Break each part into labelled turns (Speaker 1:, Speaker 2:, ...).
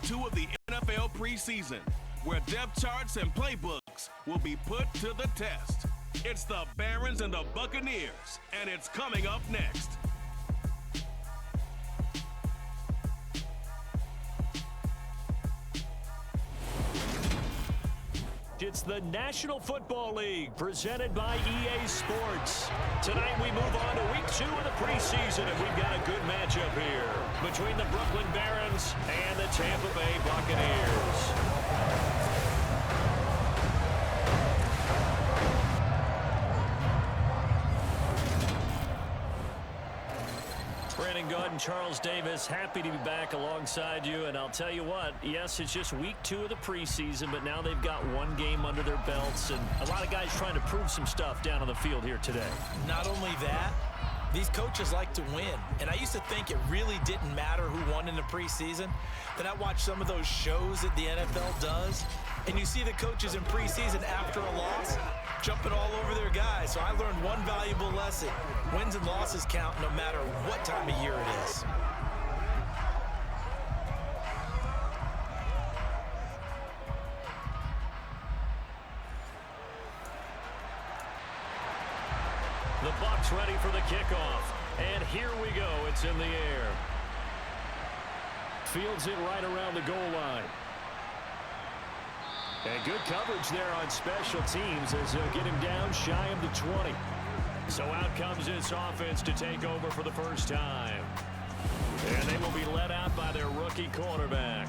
Speaker 1: 2 of the NFL preseason, where depth charts and playbooks will be put to the test. It's the Barons and the Buccaneers, and it's coming up next.
Speaker 2: It's the National Football League presented by EA Sports. Tonight we move on to week 2 of the preseason, and we've got a good matchup here between the Brooklyn Barons and the Tampa Bay Buccaneers. Brandon Gaud and Charles Davis, happy to be back alongside you. And I'll tell you what, yes, it's just week 2 of the preseason, but now they've got one game under their belts, and a lot of guys trying to prove some stuff down on the field here today.
Speaker 3: Not only that, these coaches like to win. And I used to think it really didn't matter who won in the preseason. Then I watched some of those shows that the NFL does, and you see the coaches in preseason after a loss jumping all over their guys. So I learned one valuable lesson. Wins and losses count no matter what time of year it is.
Speaker 2: The Bucs ready for the kickoff. And here we go. It's in the air. Fields it right around the goal line. And good coverage there on special teams as they'll get him down shy of the 20. So out comes this offense to take over for the first time. And they will be led out by their rookie quarterback.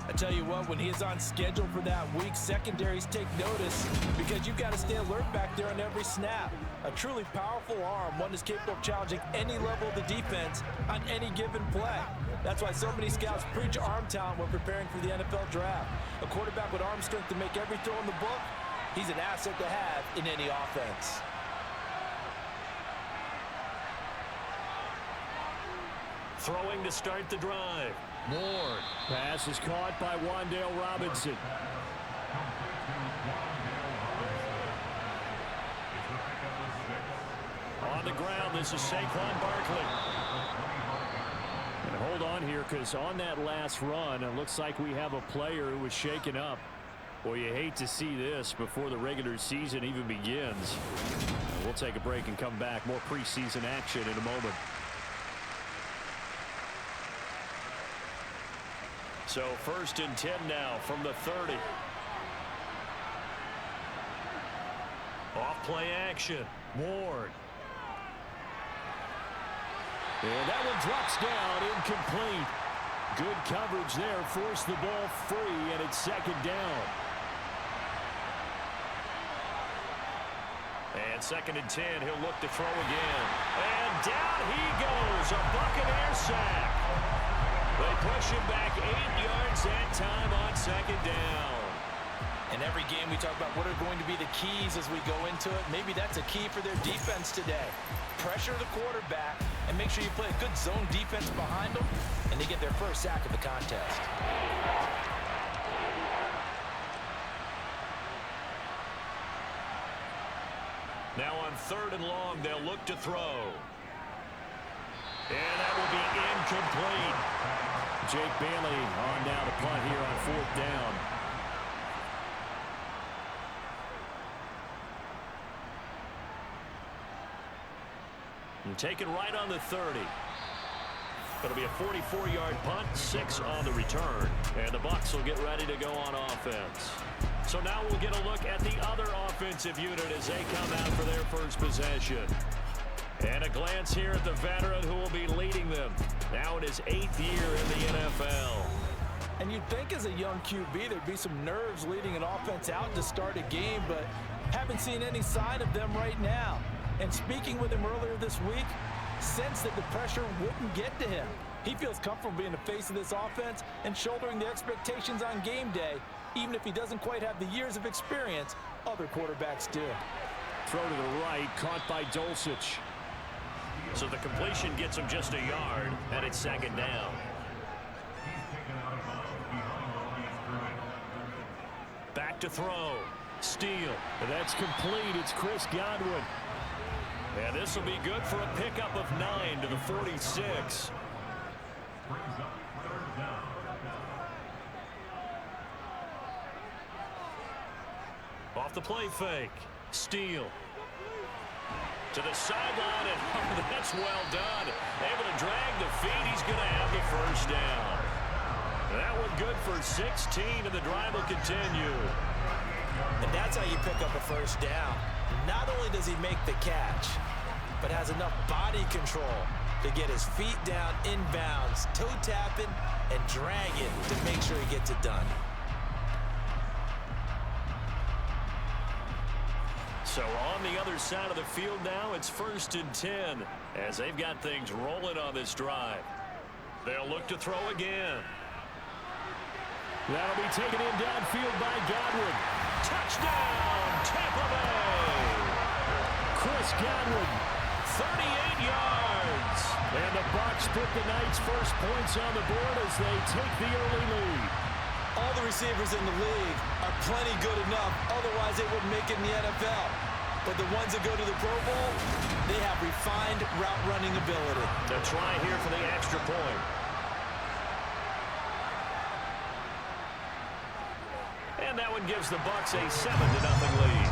Speaker 3: I tell you what, when he is on schedule for that week, secondaries take notice because you've got to stay alert back there on every snap. A truly powerful arm, one that's capable of challenging any level of the defense on any given play. That's why so many scouts preach arm talent when preparing for the NFL draft. A quarterback with arm strength to make every throw in the book, he's an asset to have in any offense.
Speaker 2: Throwing to start the drive. Moore. Pass is caught by Wan'Dale Robinson. On the ground, this is Saquon Barkley. And hold on here, because on that last run, it looks like we have a player who was shaken up. Boy, you hate to see this before the regular season even begins. We'll take a break and come back. More preseason action in a moment. So 1st and 10 now from the 30. Off play action. Ward. And that one drops down, incomplete. Good coverage there, forced the ball free, and it's 2nd down. And 2nd and 10, he'll look to throw again. And down he goes, a Buccaneer sack. They push him back 8 yards that time on 2nd down.
Speaker 3: In every game we talk about what are going to be the keys as we go into it. Maybe that's a key for their defense today. Pressure the quarterback and make sure you play a good zone defense behind them, and they get their first sack of the contest.
Speaker 2: Now on 3rd and long, they'll look to throw. And that will be incomplete. Jake Bailey on now to punt here on 4th down. And taken right on the 30. It'll be a 44-yard punt, 6 on the return. And the Bucs will get ready to go on offense. So now we'll get a look at the other offensive unit as they come out for their first possession. And a glance here at the veteran who will be leading them now in his 8th year in the NFL.
Speaker 3: And you'd think as a young QB there'd be some nerves leading an offense out to start a game, but haven't seen any sign of them right now. And speaking with him earlier this week, sensed that the pressure wouldn't get to him. He feels comfortable being the face of this offense and shouldering the expectations on game day, even if he doesn't quite have the years of experience other quarterbacks do.
Speaker 2: Throw to the right, caught by Dulcich. So the completion gets him just a yard, and it's 2nd down. Back to throw. Steal. And that's complete. It's Chris Godwin. And this will be good for a pickup of 9 to the 46. the play fake. Steele. To the sideline, and that's well done. Able to drag the feet. He's going to have the first down. That one good for 16, and the drive will continue.
Speaker 3: And that's how you pick up a first down. Not only does he make the catch, but has enough body control to get his feet down inbounds, toe tapping, and drag it to make sure he gets it done.
Speaker 2: So on the other side of the field now, it's 1st and 10 as they've got things rolling on this drive. They'll look to throw again. That'll be taken in downfield by Godwin. Touchdown, Tampa Bay! Chris Godwin, 38 yards. And the Bucs put the Knights' first points on the board as they take the early lead.
Speaker 3: All the receivers in the league are plenty good enough, otherwise they wouldn't make it in the NFL. But the ones that go to the Pro Bowl, they have refined route running ability.
Speaker 2: The try here for the extra point. And that one gives the Bucs a 7-0 lead.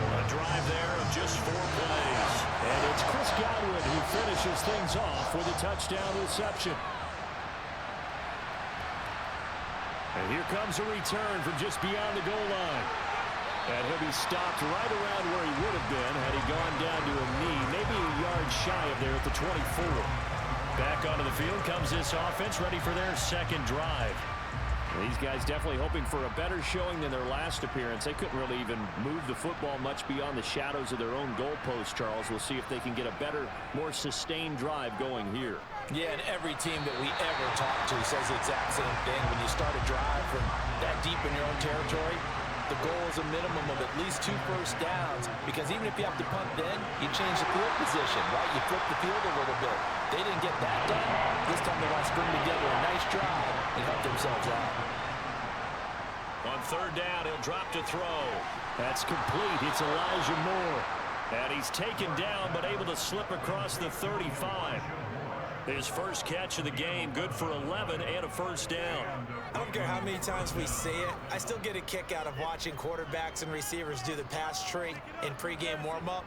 Speaker 2: A drive there of just 4 plays. And it's Chris Godwin who finishes things off with a touchdown reception. And here comes a return from just beyond the goal line. And he'll be stopped right around where he would have been had he gone down to a knee, maybe a yard shy of there at the 24. Back onto the field comes this offense, ready for their second drive. These guys definitely hoping for a better showing than their last appearance. They couldn't really even move the football much beyond the shadows of their own goalpost, Charles. We'll see if they can get a better, more sustained drive going here.
Speaker 3: Yeah, and every team that we ever talk to says the exact same thing. When you start a drive from that deep in your own territory, the goal is a minimum of at least 2 first downs, because even if you have to punt then, you change the field position, right? You flip the field a little bit. They didn't get that done. This time they want to string together a nice drive and help themselves out.
Speaker 2: On 3rd down, he'll drop to throw. That's complete. It's Elijah Moore. And he's taken down, but able to slip across the 35. His first catch of the game, good for 11 and a first down.
Speaker 3: I don't care how many times we say it, I still get a kick out of watching quarterbacks and receivers do the pass tree in pregame warm-up.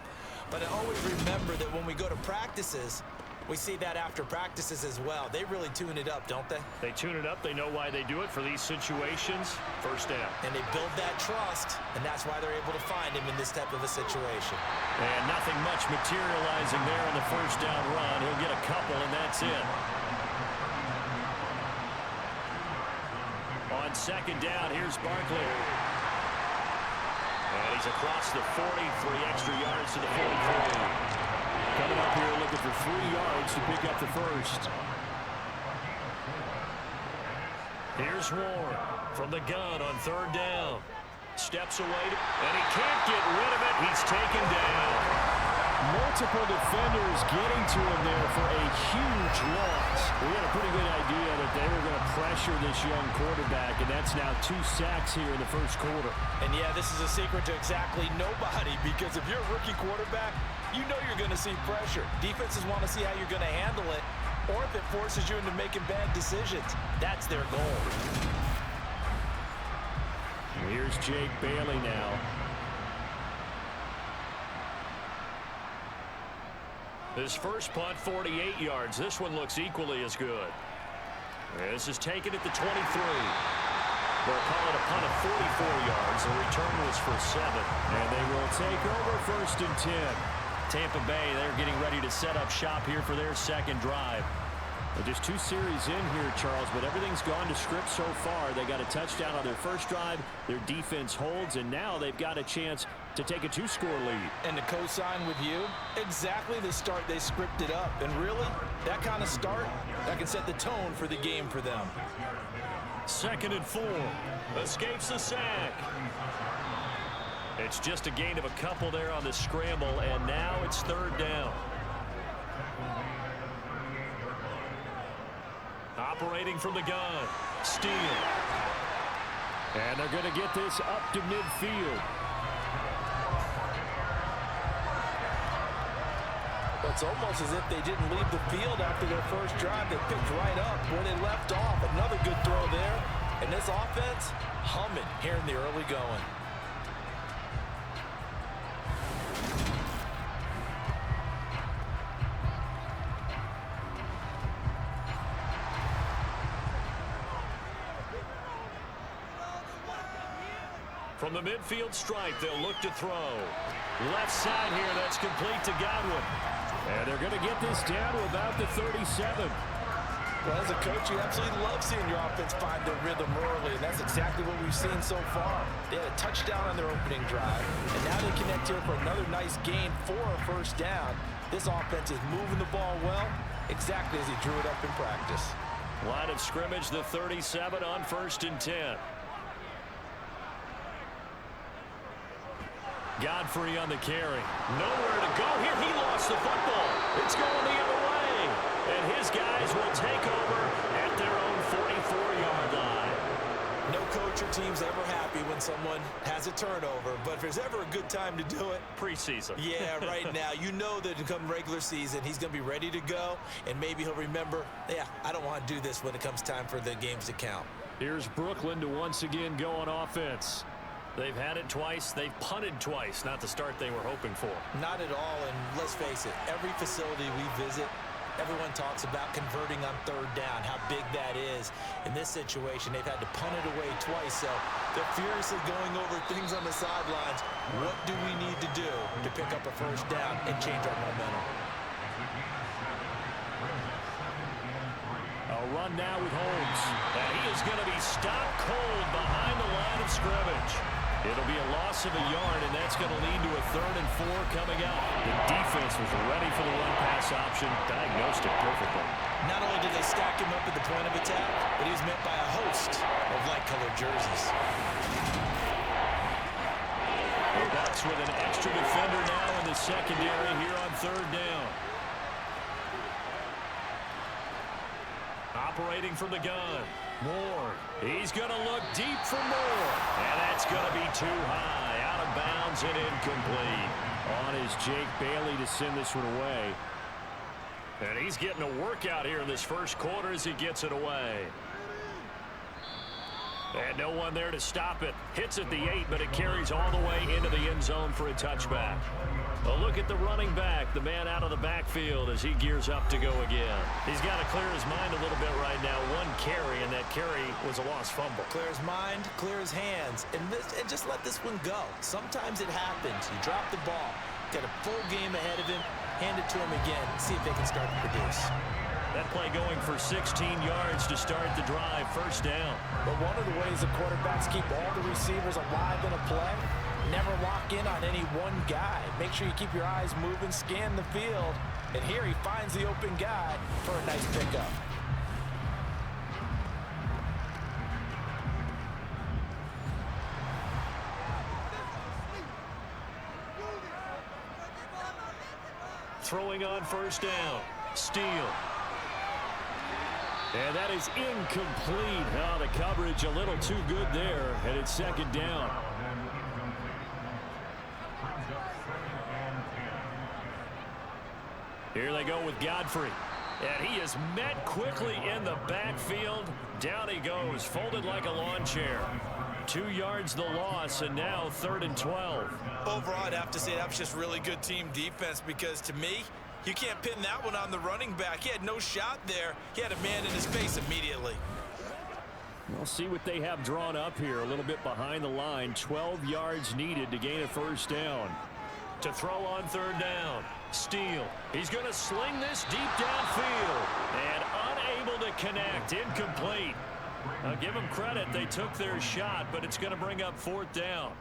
Speaker 3: But I always remember that when we go to practices, we see that after practices as well. They really tune it up, don't they?
Speaker 2: They tune it up. They know why they do it for these situations. First down.
Speaker 3: And they build that trust, and that's why they're able to find him in this type of a situation.
Speaker 2: And nothing much materializing there on the first down run. He'll get a couple, and that's it. On 2nd down, here's Barkley. And he's across the 40, 3 extra yards to the 44. Coming up here looking for 3 yards to pick up the first. Here's Warren from the gun on 3rd down. Steps away, and he can't get rid of it. He's taken down. Multiple defenders getting to him there for a huge loss. We had a pretty good idea that they were going to pressure this young quarterback, and that's now 2 sacks here in the first quarter.
Speaker 3: And yeah, this is a secret to exactly nobody, because if you're a rookie quarterback, you know you're going to see pressure. Defenses want to see how you're going to handle it, or if it forces you into making bad decisions. That's their goal.
Speaker 2: Here's Jake Bailey now. His first punt, 48 yards. This one looks equally as good. This is taken at the 23. They'll call it a punt of 44 yards. The return was for 7. And they will take over 1st and 10. Tampa Bay, they're getting ready to set up shop here for their second drive. Well, just 2 series in here, Charles, but everything's gone to script so far. They got a touchdown on their first drive. Their defense holds, and now they've got a chance to take a 2-score lead.
Speaker 3: And to co-sign with you, exactly the start they scripted up. And really, that kind of start, that can set the tone for the game for them.
Speaker 2: 2nd and 4. Escapes the sack. It's just a gain of a couple there on the scramble, and now it's 3rd down. Operating from the gun. Steele. And they're going to get this up to midfield.
Speaker 3: It's almost as if they didn't leave the field after their first drive. They picked right up where they left off. Another good throw there. And this offense, humming here in the early going.
Speaker 2: From the midfield stripe, they'll look to throw. Left side here, that's complete to Godwin. And they're going to get this down to about the 37.
Speaker 3: Well, as a coach, you absolutely love seeing your offense find their rhythm early, and that's exactly what we've seen so far. They had a touchdown on their opening drive, and now they connect here for another nice gain for a first down. This offense is moving the ball well, exactly as he drew it up in practice.
Speaker 2: Line of scrimmage, the 37 on 1st and 10. Godfrey on the carry. Nowhere to go here. He lost the football. It's going the other way. And his guys will take over at their own 44-yard line.
Speaker 3: No coach or team's ever happy when someone has a turnover, but if there's ever a good time to do it,
Speaker 2: preseason.
Speaker 3: Yeah, right now. You know that come regular season, he's going to be ready to go, and maybe he'll remember, yeah, I don't want to do this when it comes time for the games to count.
Speaker 2: Here's Brooklyn to once again go on offense. They've had it twice. They've punted twice. Not the start they were hoping for.
Speaker 3: Not at all, and let's face it, every facility we visit, everyone talks about converting on 3rd down, how big that is. In this situation, they've had to punt it away twice, so they're furiously going over things on the sidelines. What do we need to do to pick up a first down and change our momentum?
Speaker 2: A run now with Holmes. And he is going to be stopped cold behind the line of scrimmage. It'll be a loss of a yard, and that's going to lead to a 3rd and 4 coming out. The defense was ready for the run-pass option, diagnosed it perfectly.
Speaker 3: Not only did they stack him up at the point of attack, but he was met by a host of light-colored jerseys.
Speaker 2: The Bucs with an extra defender now in the secondary here on 3rd down. Operating from the gun. Moore. He's going to look deep for Moore. And that's going to be too high. Out of bounds and incomplete. On is Jake Bailey to send this one away. And he's getting a workout here in this first quarter as he gets it away. And no one there to stop it. Hits at the 8, but it carries all the way into the end zone for a touchback. A look at the running back, the man out of the backfield as he gears up to go again. He's got to clear his mind a little bit right now. One carry, and that carry was a lost fumble.
Speaker 3: Clear his mind, clear his hands, and just let this one go. Sometimes it happens. You drop the ball, got a full game ahead of him, hand it to him again, see if they can start to produce.
Speaker 2: That play going for 16 yards to start the drive, first down.
Speaker 3: But one of the ways the quarterbacks keep all the receivers alive in a play, never lock in on any one guy. Make sure you keep your eyes moving, scan the field, and here he finds the open guy for a nice pickup.
Speaker 2: Throwing on first down. Steele. And that is incomplete. Oh, the coverage a little too good there, and it's 2nd down. Here they go with Godfrey. And he is met quickly in the backfield. Down he goes, folded like a lawn chair. 2 yards the loss, and now 3rd and 12.
Speaker 3: Overall, I'd have to say that was just really good team defense because, to me, you can't pin that one on the running back. He had no shot there. He had a man in his face immediately.
Speaker 2: We'll see what they have drawn up here. A little bit behind the line. 12 yards needed to gain a first down. To throw on 3rd down. Steele. He's going to sling this deep downfield. And unable to connect. Incomplete. I'll give them credit. They took their shot, but it's going to bring up 4th down.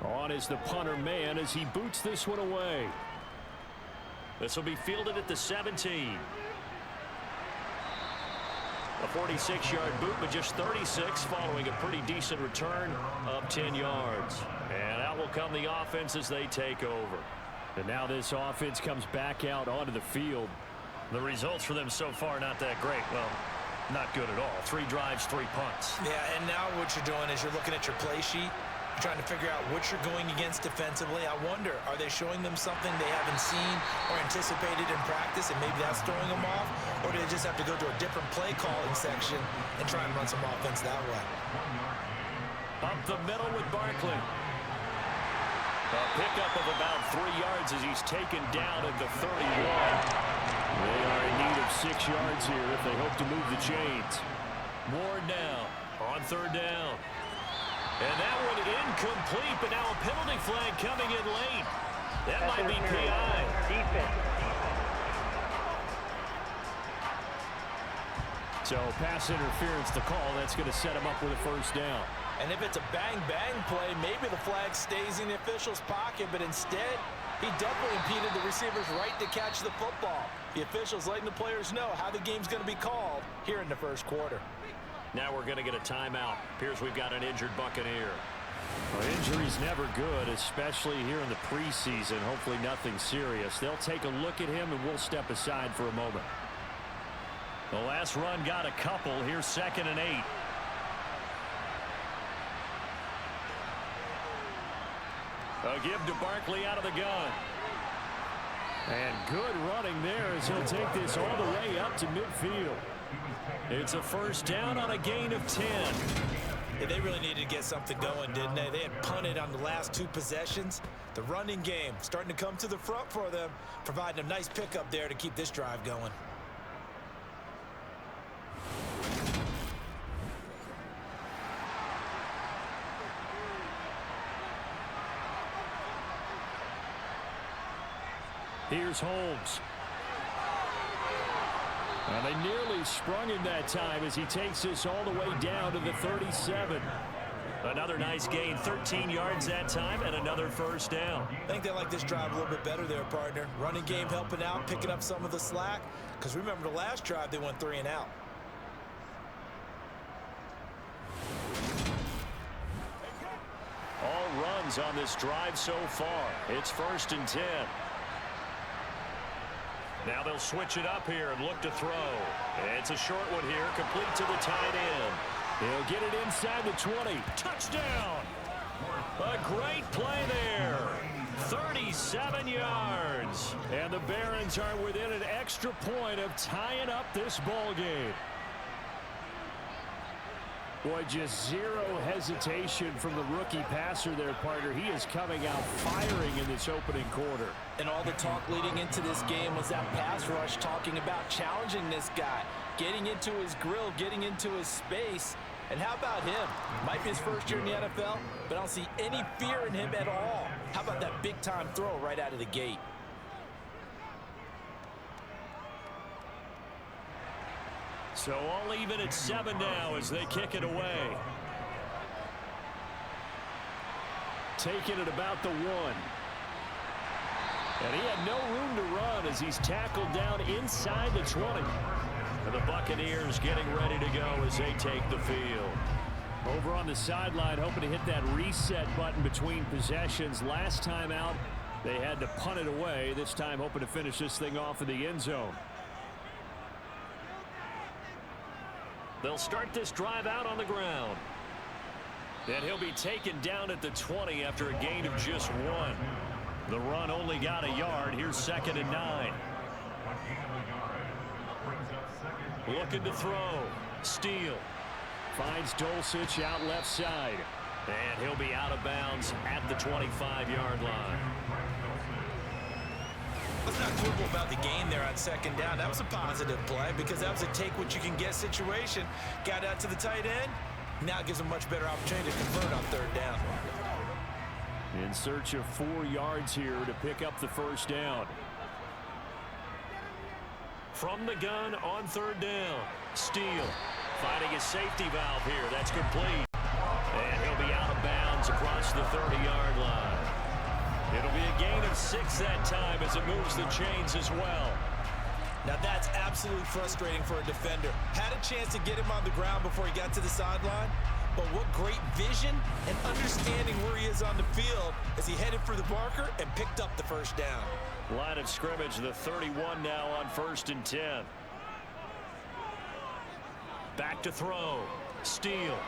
Speaker 2: On is the punter man as he boots this one away. This will be fielded at the 17. A 46-yard boot, but just 36 following a pretty decent return of 10 yards. And out will come the offense as they take over. And now this offense comes back out onto the field. The results for them so far not that great. Well, not good at all. 3 drives, 3 punts.
Speaker 3: Yeah, and now what you're doing is you're looking at your play sheet. You're trying to figure out what you're going against defensively. I wonder, are they showing them something they haven't seen or anticipated in practice, and maybe that's throwing them off? Or do they just have to go to a different play calling section and try and run some offense that way?
Speaker 2: Up the middle with Barkley. A pickup of about 3 yards as he's taken down at the 31. They are in need of 6 yards here if they hope to move the chains. Ward now on 3rd down. And that one incomplete, but now a penalty flag coming in late. That might be PI. So pass interference to call. That's going to set him up with a first down.
Speaker 3: And if it's a bang-bang play, maybe the flag stays in the official's pocket, but instead, he definitely impeded the receiver's right to catch the football. The official's letting the players know how the game's going to be called here in the first quarter.
Speaker 2: Now we're going to get a timeout. Appears we've got an injured Buccaneer. Well, injury's never good, especially here in the preseason. Hopefully nothing serious. They'll take a look at him, and we'll step aside for a moment. The last run got a couple. Here's 2nd and 8. A give to Barkley out of the gun. And good running there as he'll take this all the way up to midfield. It's a first down on a gain of 10.
Speaker 3: Yeah, they really needed to get something going, didn't they? They had punted on the last 2 possessions. The running game starting to come to the front for them, providing a nice pickup there to keep this drive going.
Speaker 2: Here's Holmes. And they nearly sprung him that time as he takes this all the way down to the 37. Another nice gain, 13 yards that time, and another first down.
Speaker 3: I think they like this drive a little bit better there, partner. Running game helping out, picking up some of the slack. Because remember the last drive, they went 3 and out.
Speaker 2: All runs on this drive so far. It's 1st and 10. Now they'll switch it up here and look to throw. It's a short one here, complete to the tight end. He'll get it inside the 20. Touchdown! A great play there. 37 yards. And the Barons are within an extra point of tying up this ball game. Boy, just zero hesitation from the rookie passer there, partner. He is coming out firing in this opening quarter.
Speaker 3: And all the talk leading into this game was that pass rush talking about challenging this guy, getting into his grill, getting into his space. And how about him? Might be his first year in the NFL, but I don't see any fear in him at all. How about that big-time throw right out of the gate?
Speaker 2: So all even at 7 now as they kick it away. Taking it about the 1. And he had no room to run as he's tackled down inside the 20. And the Buccaneers getting ready to go as they take the field. Over on the sideline, hoping to hit that reset button between possessions. Last time out, they had to punt it away. This time hoping to finish this thing off in the end zone. They'll start this drive out on the ground. And he'll be taken down at the 20 after a gain of just 1. The run only got a yard. Here's 2nd and 9. Looking to throw. Steele. Finds Dulcich out left side. And he'll be out of bounds at the 25-yard line.
Speaker 3: Let's not quibble about the gain there on 2nd down. That was a positive play because that was a take-what-you-can-get situation. Got out to the tight end. Now it gives them a much better opportunity to convert on 3rd down.
Speaker 2: In search of 4 yards here to pick up the first down. From the gun on 3rd down. Steele finding a safety valve here. That's complete. And he'll be out of bounds across the 30-yard line. It'll be a gain of 6 that time as it moves the chains as well.
Speaker 3: Now that's absolutely frustrating for a defender. Had a chance to get him on the ground before he got to the sideline, but what great vision and understanding where he is on the field as he headed for the marker and picked up the first down.
Speaker 2: Line of scrimmage, the 31 now on 1st and 10. Back to throw. Steele.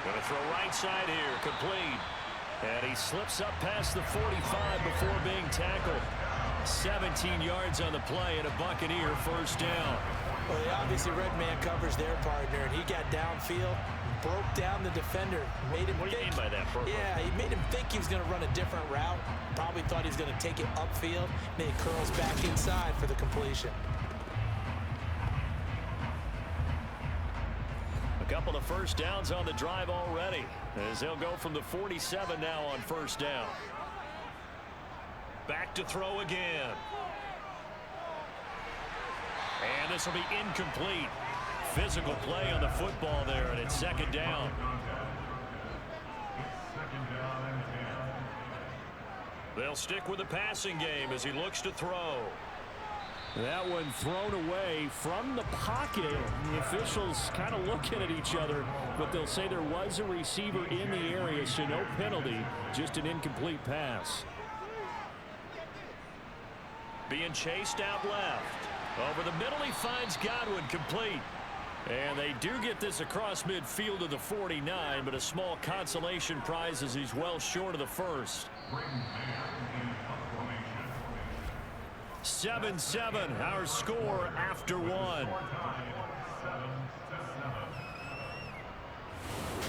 Speaker 2: Going to throw right side here, complete. And he slips up past the 45 before being tackled. 17 yards on the play and a Buccaneer first down.
Speaker 3: Well, they obviously read man coverage their partner, and he got downfield, broke down the defender, made him
Speaker 2: What do you mean by that, Purple?
Speaker 3: Yeah, he made him think he was going to run a different route. Probably thought he was going to take it upfield. Then he curls back inside for the completion.
Speaker 2: A couple of first downs on the drive already, as they'll go from the 47 now on first down. Back to throw again. And this will be incomplete. Physical play on the football there, and it's second down. They'll stick with the passing game as he looks to throw.
Speaker 4: That one thrown away from the pocket. The officials kind of looking at each other, but they'll say there was a receiver in the area, so no penalty, just an incomplete pass.
Speaker 2: Being chased out left. Over the middle, he finds Godwin, complete. And they do get this across midfield to the 49, but a small consolation prize as he's well short of the first. 7-7, our score after one.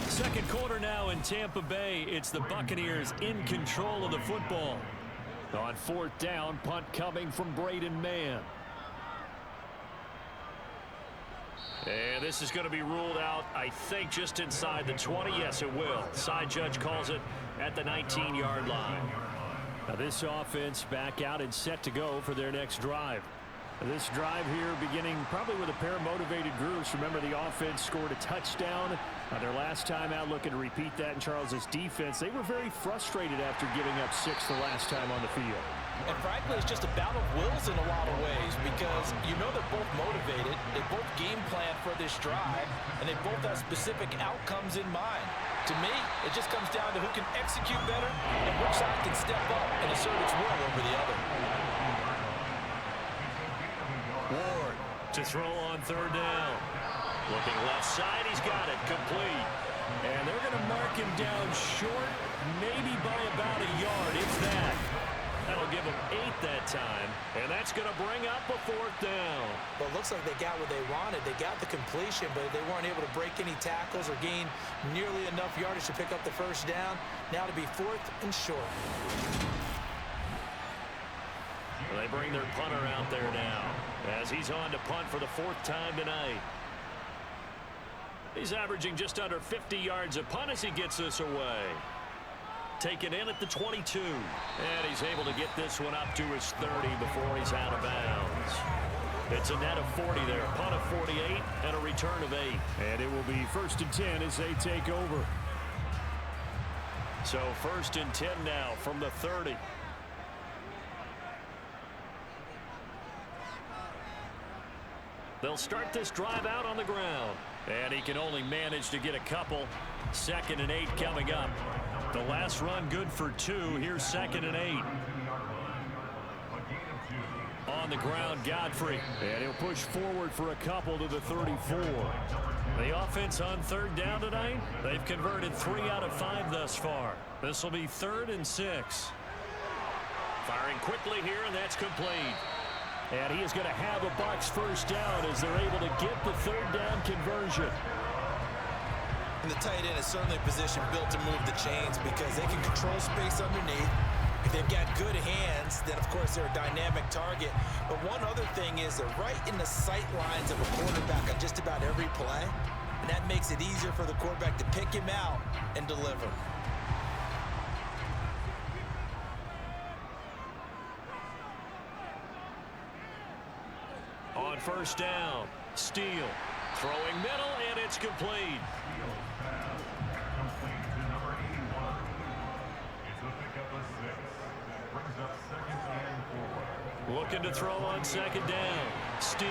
Speaker 2: Second quarter now in Tampa Bay. It's the Buccaneers in control of the football. On fourth down, punt coming from Braden Mann. And this is going to be ruled out, I think, just inside the 20. Yes, it will. Side judge calls it at the 19-yard line.
Speaker 4: Now this offense back out and set to go for their next drive. This drive here beginning probably with a pair of motivated groups. Remember, the offense scored a touchdown their last time out, looking to repeat that in Charles's defense. They were very frustrated after giving up 6 the last time on the field.
Speaker 3: And frankly, it's just a battle of wills in a lot of ways, because you know they're both motivated, they both game plan for this drive, and they both have specific outcomes in mind. To me, it just comes down to who can execute better and which side can step up and assert its will over the other.
Speaker 2: Ward to throw on third down. Looking left side, he's got it, complete.
Speaker 4: And they're going to mark him down short, maybe by about a yard, if that.
Speaker 2: That'll give them 8 that time, and that's going to bring up a fourth down.
Speaker 3: Well, it looks like they got what they wanted. They got the completion, but they weren't able to break any tackles or gain nearly enough yardage to pick up the first down. Now to be fourth and short.
Speaker 2: Well, they bring their punter out there now, as he's on to punt for the 4th time tonight. He's averaging just under 50 yards a punt as he gets this away. Taken in at the 22. And he's able to get this one up to his 30 before he's out of bounds. It's a net of 40 there. Punt of 48 and a return of 8.
Speaker 4: And it will be 1st and 10 as they take over.
Speaker 2: So 1st and 10 now from the 30. They'll start this drive out on the ground. And he can only manage to get a couple. 2nd and 8 coming up. The last run good for 2. Here's 2nd and 8. On the ground, Godfrey.
Speaker 4: And he'll push forward for a couple to the 34.
Speaker 2: The offense on 3rd down tonight, they've converted 3 out of 5 thus far. This will be 3rd and 6. Firing quickly here, and that's complete.
Speaker 4: And he is going to have a Bucs first down as they're able to get the 3rd down conversion.
Speaker 3: And the tight end is certainly a position built to move the chains because they can control space underneath. If they've got good hands, then of course they're a dynamic target. But one other thing is they're right in the sight lines of a quarterback on just about every play. And that makes it easier for the quarterback to pick him out and deliver.
Speaker 2: On 1st down, Steele throwing middle, and it's complete. Looking to throw on 2nd down. Steele.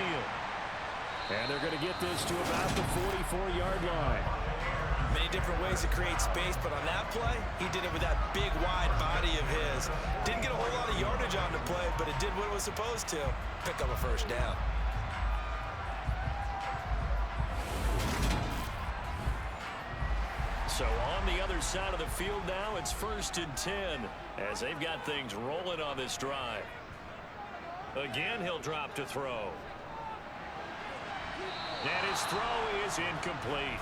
Speaker 4: And they're going to get this to about the 44-yard line.
Speaker 3: Many different ways to create space, but on that play, he did it with that big, wide body of his. Didn't get a whole lot of yardage on the play, but it did what it was supposed to. Pick up a first down.
Speaker 2: So on the other side of the field now, it's 1st and 10 as they've got things rolling on this drive. Again, he'll drop to throw. And his throw is incomplete.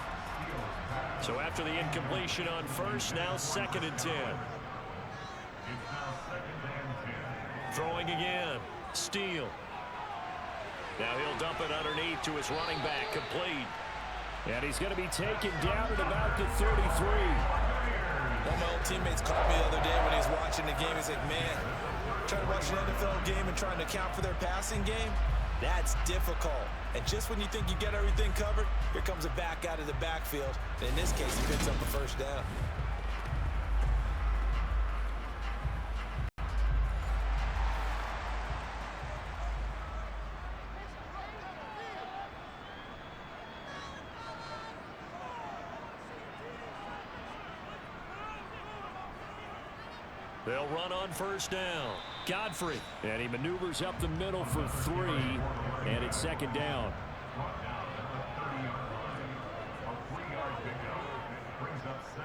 Speaker 2: So after the incompletion on 1st, now 2nd and 10. Throwing again. Steele. Now he'll dump it underneath to his running back, complete.
Speaker 4: And he's going to be taken down at about the 33.
Speaker 3: One of my old teammates called me the other day when he was watching the game. He's like, man, trying to watch an NFL game and trying to account for their passing game, that's difficult. And just when you think you get everything covered, here comes a back out of the backfield. And in this case, he picks up a first down.
Speaker 2: They'll run on first down.
Speaker 4: Godfrey. And he maneuvers up the middle for 3. And it's second down.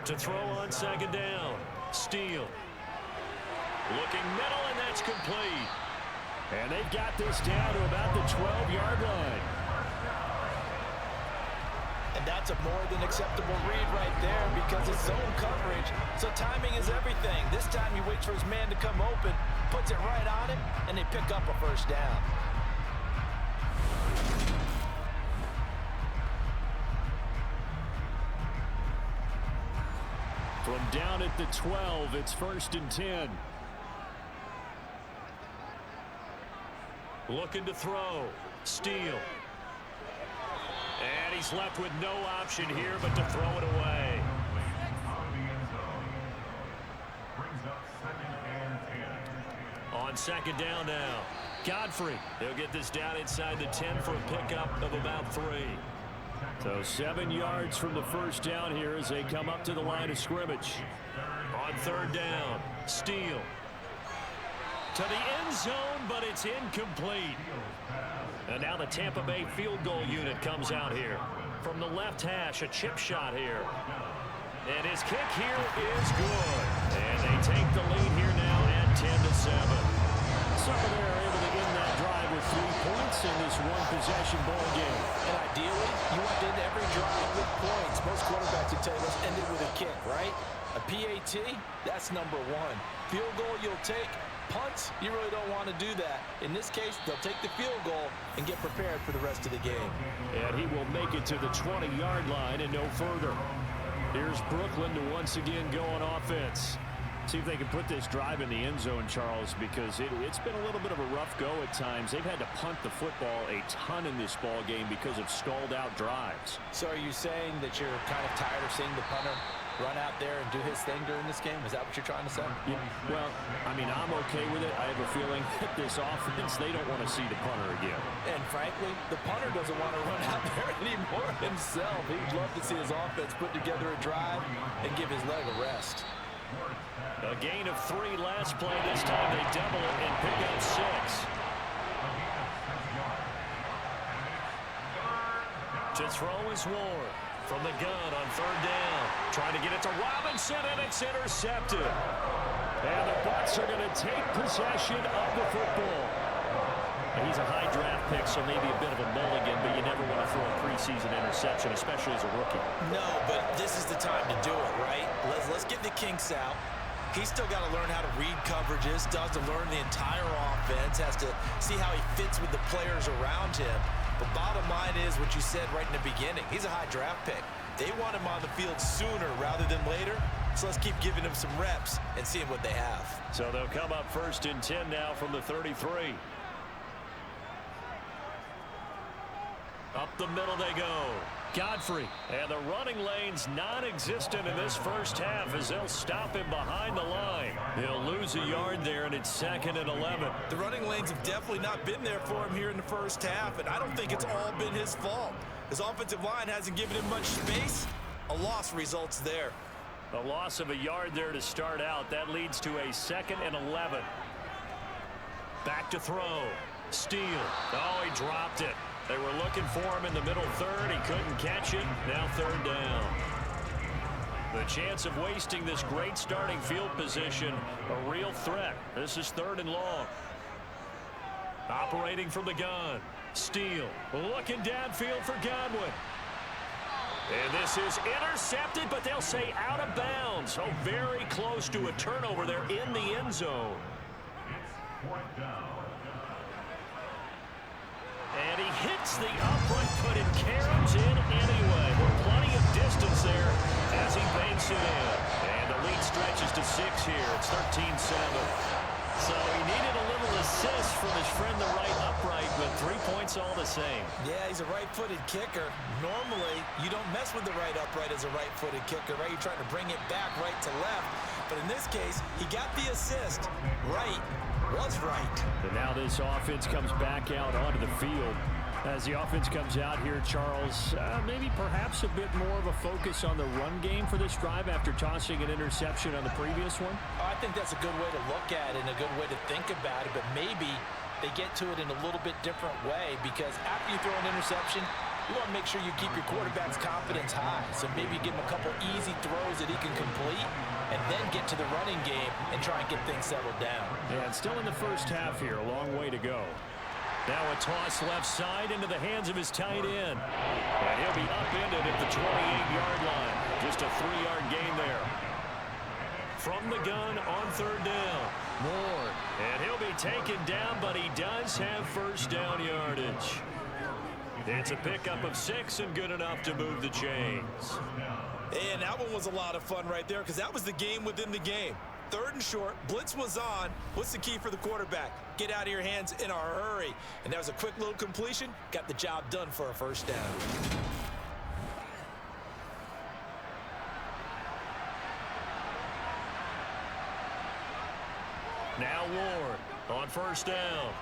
Speaker 2: To throw on second down. Steele. Looking middle, and that's complete.
Speaker 4: And they've got this down to about the 12-yard line.
Speaker 3: And that's a more than acceptable read right there because it's zone coverage. So timing is everything. This time he waits for his man to come open, puts it right on him, and they pick up a first down.
Speaker 4: From down at the 12, it's 1st and 10.
Speaker 2: Looking to throw. Steele. And he's left with no option here but to throw it away. On second down now. Godfrey. He'll get this down inside the 10 for a pickup of about 3.
Speaker 4: So 7 yards from the first down here as they come up to the line of scrimmage.
Speaker 2: On third down. Steele. To the end zone, but it's incomplete. And now the Tampa Bay field goal unit comes out here. From the left hash, a chip shot here. And his kick here is good. And they take the lead here now at 10-7.
Speaker 4: So they're able to end that drive with 3 points in this one-possession ball game.
Speaker 3: And ideally, you want to end every drive with points. Most quarterbacks would tell you, let's end it with a kick, right? A PAT, that's number 1. Field goal you'll take. Punts, you really don't want to do that. In this case, they'll take the field goal and get prepared for the rest of the game.
Speaker 4: And he will make it to the 20-yard line and no further. Here's Brooklyn to once again go on offense. See if they can put this drive in the end zone, Charles, because it's been a little bit of a rough go at times. They've had to punt the football a ton in this ball game because of stalled-out drives.
Speaker 3: So are you saying that you're kind of tired of seeing the punter run out there and do his thing during this game? Is that what you're trying to say?
Speaker 4: Yeah, well, I mean, I'm okay with it. I have a feeling that this offense, they don't want to see the punter again.
Speaker 3: And frankly, the punter doesn't want to run out there anymore himself. He'd love to see his offense put together a drive and give his leg a rest.
Speaker 2: A gain of 3 last play. This time they double it and pick up 6. To throw is Ward. From the gun on third down. Trying to get it to Robinson, and it's intercepted.
Speaker 4: And the Bucs are going to take possession of the football.
Speaker 2: He's a high draft pick, so maybe a bit of a mulligan, but you never want to throw a preseason interception, especially as a rookie.
Speaker 3: No, but this is the time to do it, right? Let's get the kinks out. He's still got to learn how to read coverages, does to learn the entire offense, has to see how he fits with the players around him. But bottom line is what you said right in the beginning. He's a high draft pick. They want him on the field sooner rather than later. So let's keep giving him some reps and seeing what they have.
Speaker 2: So they'll come up 1st and 10 now from the 33. Up the middle they go. Godfrey. And the running lane's non-existent in this first half as they'll stop him behind the line. He'll lose a yard there, and it's 2nd and 11.
Speaker 3: The running lanes have definitely not been there for him here in the first half, and I don't think it's all been his fault. His offensive line hasn't given him much space. A loss results there.
Speaker 2: A loss of a yard there to start out. That leads to a 2nd and 11. Back to throw. Steele. Oh, he dropped it. They were looking for him in the middle third. He couldn't catch it. Now third down. The chance of wasting this great starting field position, a real threat. This is 3rd and long. Operating from the gun. Steele looking downfield for Godwin. And this is intercepted, but they'll say out of bounds. Oh, very close to a turnover there in the end zone. And he hits the upright foot and caroms in anyway. distance there as he banks it in. And the lead stretches to 6 here. It's 13-7. So he needed a little assist from his friend the right upright, but 3 points all the same.
Speaker 3: Yeah, he's a right-footed kicker. Normally, you don't mess with the right upright as a right-footed kicker, right? You're trying to bring it back right to left. But in this case, he got the assist. Right was right.
Speaker 4: And now this offense comes back out onto the field. As the offense comes out here, Charles, maybe perhaps a bit more of a focus on the run game for this drive after tossing an interception on the previous one?
Speaker 3: Oh, I think that's a good way to look at it and a good way to think about it, but maybe they get to it in a little bit different way, because after you throw an interception, you want to make sure you keep your quarterback's confidence high. So maybe give him a couple easy throws that he can complete and then get to the running game and try and get things settled down.
Speaker 4: Yeah, it's still in the first half here. A long way to go.
Speaker 2: Now a toss left side into the hands of his tight end. And he'll be upended at the 28-yard line. Just a 3-yard gain there. From the gun on 3rd down. Moore. And he'll be taken down, but he does have first down yardage. It's a pickup of 6 and good enough to move the chains.
Speaker 3: And that one was a lot of fun right there, because that was the game within the game. 3rd and short, blitz was on. What's the key for the quarterback? Get out of your hands in a hurry. And that was a quick little completion. Got the job done for a first down.
Speaker 2: Now Ward on first down.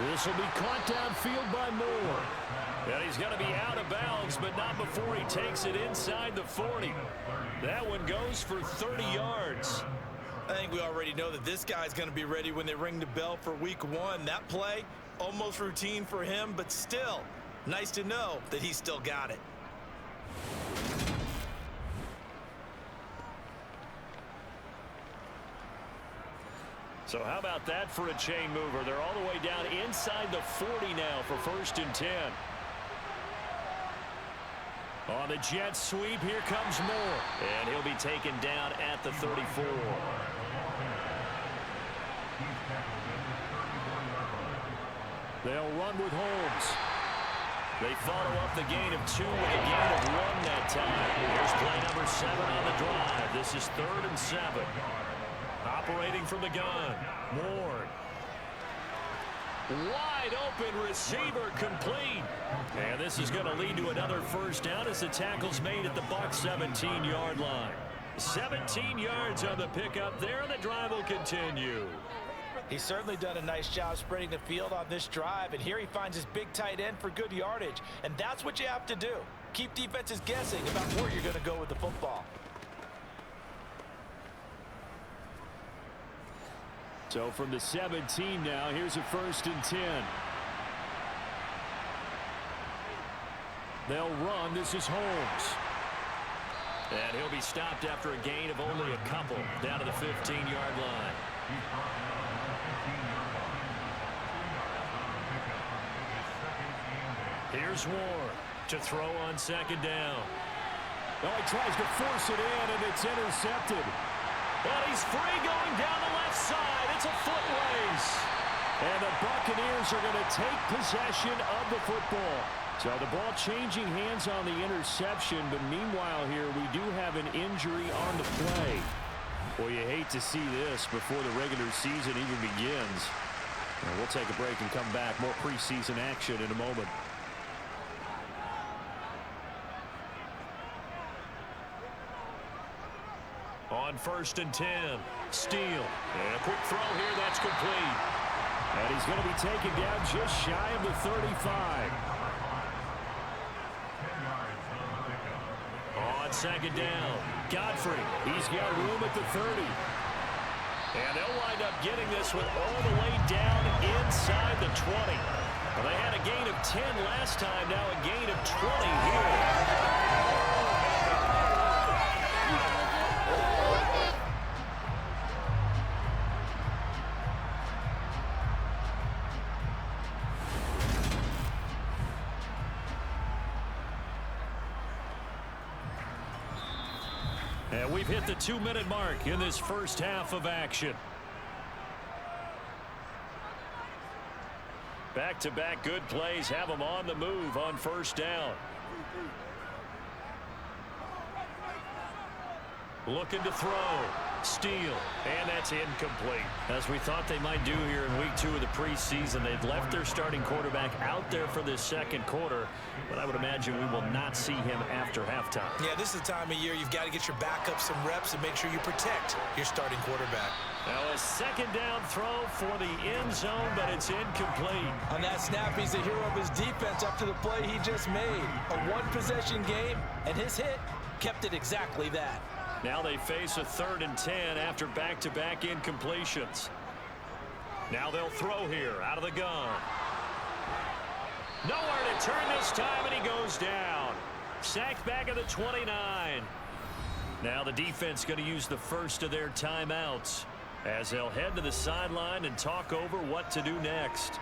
Speaker 4: This will be caught downfield by Moore.
Speaker 2: And he's going to be out of bounds, but not before he takes it inside the 40. That one goes for 30 yards.
Speaker 3: I think we already know that this guy's going to be ready when they ring the bell for week 1. That play, almost routine for him, but still, nice to know that he's still got it.
Speaker 2: So how about that for a chain mover? They're all the way down inside the 40 now for 1st and 10. On the jet sweep, here comes Moore. And he'll be taken down at the 34.
Speaker 4: They'll run with Holmes.
Speaker 2: They follow up the gain of 2 with a gain of 1 that time. Here's play number 7 on the drive. This is 3rd and 7. Operating from the gun. Ward. Wide open receiver complete. And this is going to lead to another first down as the tackle's made at the Bucs 17-yard line. 17 yards on the pickup there, and the drive will continue.
Speaker 3: He's certainly done a nice job spreading the field on this drive, and here he finds his big tight end for good yardage. And that's what you have to do. Keep defenses guessing about where you're going to go with the football.
Speaker 4: So from the 17 now, here's a 1st and 10. They'll run. This is Holmes.
Speaker 2: And he'll be stopped after a gain of only a couple down to the 15-yard line. Here's Ward to throw on 2nd down.
Speaker 4: Oh, he tries to force it in, and it's intercepted.
Speaker 2: But he's free going down the left side. It's a foot race.
Speaker 4: And the Buccaneers are going to take possession of the football. So the ball changing hands on the interception, but meanwhile here we do have an injury on the play. Well, you hate to see this before the regular season even begins. And we'll take a break and come back. More preseason action in a moment.
Speaker 2: On 1st and 10, Steele. And a quick throw here, that's complete.
Speaker 4: And he's going to be taken down just shy of the 35.
Speaker 2: On 2nd down, Godfrey.
Speaker 4: He's got room at the 30.
Speaker 2: And they'll wind up getting this one all the way down inside the 20. Well, they had a gain of 10 last time, now a gain of 20 here. And we've hit the 2-minute mark in this first half of action. Back-to-back good plays have them on the move on 1st down. Looking to throw. Steal. And that's incomplete.
Speaker 4: As we thought they might do here in week 2 of the preseason, they've left their starting quarterback out there for this second quarter, but I would imagine we will not see him after halftime.
Speaker 3: Yeah, this is the time of year you've got to get your backup some reps and make sure you protect your starting quarterback.
Speaker 2: Now a second down throw for the end zone, but it's incomplete.
Speaker 3: On that snap, he's the hero of his defense up to the play he just made. A one-possession game, and his hit kept it exactly that.
Speaker 2: Now they face a 3rd and 10 after back-to-back incompletions. Now they'll throw here out of the gun. Nowhere to turn this time, and he goes down. Sacked back at the 29. Now the defense going to use the first of their timeouts as they'll head to the sideline and talk over what to do next.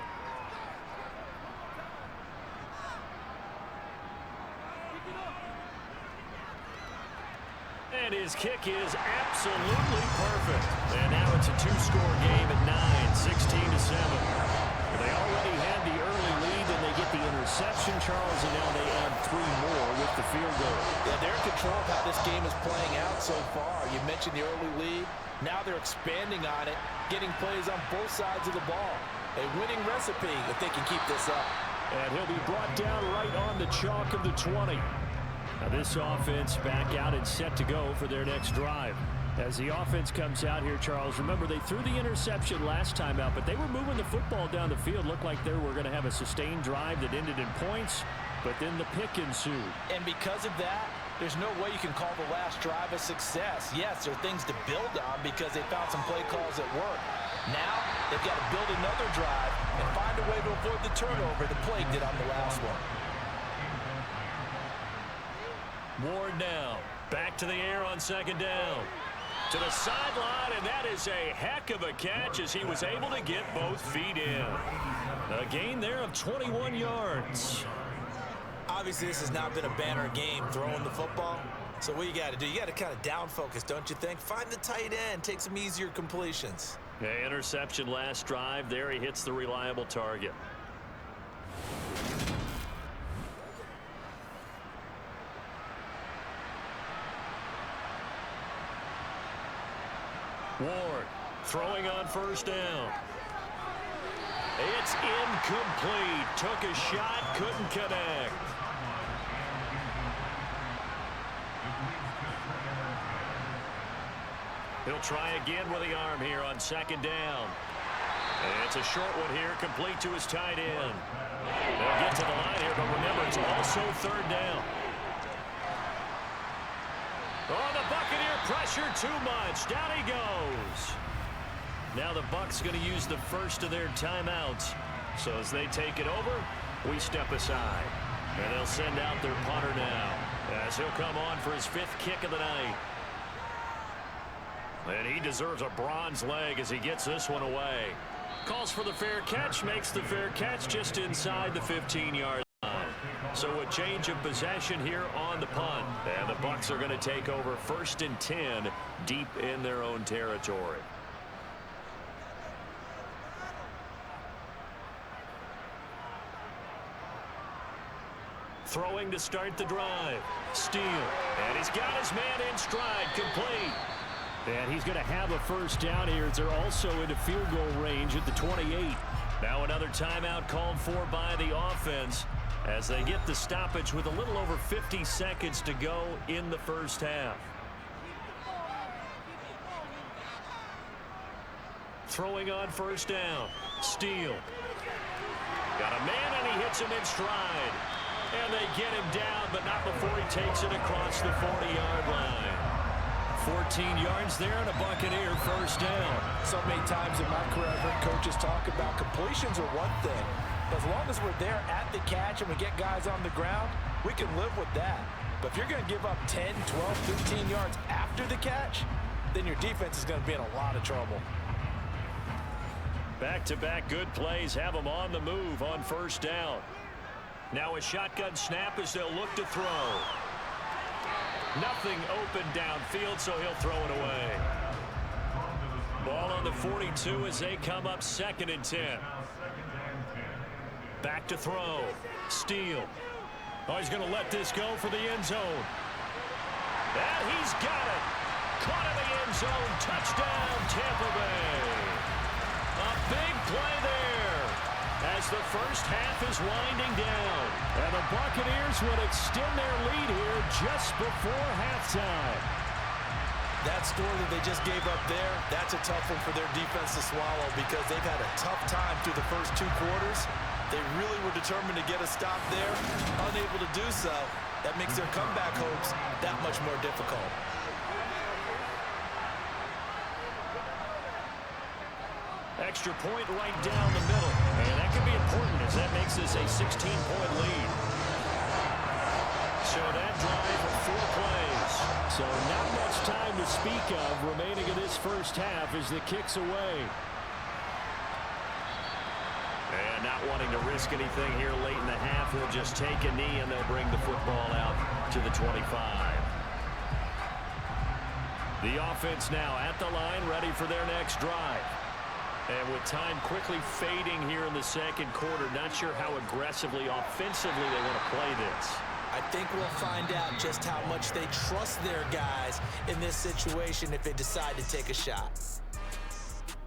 Speaker 2: And his kick is absolutely perfect. And now it's a 2-score game at 9, 16-7. They already had the early lead, and they get the interception, Charles, and now they add 3 more with the field goal.
Speaker 3: Yeah, they're in control of how this game is playing out so far. You mentioned the early lead. Now they're expanding on it, getting plays on both sides of the ball. A winning recipe if they can keep this up.
Speaker 4: And he'll be brought down right on the chalk of the 20. Now this offense back out and set to go for their next drive. As the offense comes out here, Charles, remember they threw the interception last time out, but they were moving the football down the field. Looked like they were going to have a sustained drive that ended in points, but then the pick ensued.
Speaker 3: And because of that, there's no way you can call the last drive a success. Yes, there are things to build on because they found some play calls that work. Now they've got to build another drive and find a way to avoid the turnover that plagued it on the last one.
Speaker 2: Ward now back to the air on 2nd down. To the sideline, and that is a heck of a catch as he was able to get both feet in. A gain there of 21 yards.
Speaker 3: Obviously, this has not been a banner game throwing the football. So what you got to do, you got to kind of down focus, don't you think? Find the tight end, take some easier completions.
Speaker 2: Yeah, interception last drive. There he hits the reliable target. Ward throwing on 1st down. It's incomplete. Took a shot, couldn't connect. He'll try again with the arm here on 2nd down. And it's a short one here, complete to his tight end. They'll get to the line here, but remember, it's also 3rd down. Oh, the Buccaneer pressure too much. Down he goes. Now the Bucs going to use the first of their timeouts. So as they take it over, we step aside. And they'll send out their punter now as he'll come on for his 5th kick of the night. And he deserves a bronze leg as he gets this one away. Calls for the fair catch, makes the fair catch just inside the 15-yard line. So a change of possession here on the punt. And the Bucs are going to take over 1st and 10 deep in their own territory. Throwing to start the drive. Steal. And he's got his man in stride. Complete.
Speaker 4: And he's going to have a 1st down here as they're also into field goal range at the 28.
Speaker 2: Now another timeout called for by the offense as they get the stoppage with a little over 50 seconds to go in the 1st half. Throwing on 1st down. Steal. Got a man and he hits him in stride. And they get him down, but not before he takes it across the 40-yard line. 14 yards there and a Buccaneer 1st down.
Speaker 3: So many times in my career I've heard coaches talk about completions are one thing. But as long as we're there at the catch and we get guys on the ground, we can live with that. But if you're going to give up 10, 12, 15 yards after the catch, then your defense is going to be in a lot of trouble.
Speaker 2: Back-to-back good plays have them on the move on 1st down. Now a shotgun snap as they'll look to throw. Nothing open downfield, so he'll throw it away. Ball on the 42 as they come up 2nd and 10. Back to throw. Steal. Oh, he's going to let this go for the end zone. And he's got it. Caught in the end zone. Touchdown, Tampa Bay. A big play there as the first half is winding down.
Speaker 4: And the Buccaneers would extend their lead here just before halftime.
Speaker 3: That score that they just gave up there, that's a tough one for their defense to swallow because they've had a tough time through the first 2 quarters. They really were determined to get a stop there, unable to do so. That makes their comeback hopes that much more difficult.
Speaker 2: Extra point right down the middle. And that could be important as that makes this a 16-point lead. So that drive of 4 plays.
Speaker 4: So not much time to speak of remaining in this first half as the kick's away.
Speaker 2: And not wanting to risk anything here late in the half, he'll just take a knee and they'll bring the football out to the 25. The offense now at the line, ready for their next drive. And with time quickly fading here in the second quarter, not sure how aggressively, offensively they want to play this.
Speaker 3: I think we'll find out just how much they trust their guys in this situation if they decide to take a shot.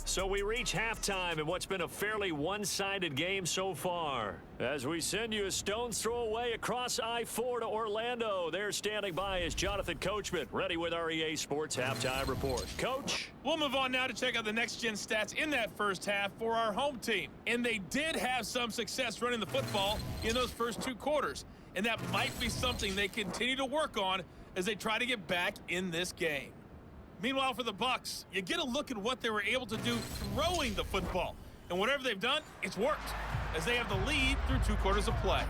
Speaker 2: So we reach halftime in what's been a fairly one-sided game so far. As we send you a stone's throw away across I-4 to Orlando. There standing by is Jonathan Coachman, ready with our EA Sports Halftime Report. Coach?
Speaker 5: We'll move on now to check out the next-gen stats in that first half for our home team. And they did have some success running the football in those first 2 quarters. And that might be something they continue to work on as they try to get back in this game. Meanwhile, for the Bucs, you get a look at what they were able to do throwing the football. And whatever they've done, it's worked, as they have the lead through 2 quarters of play.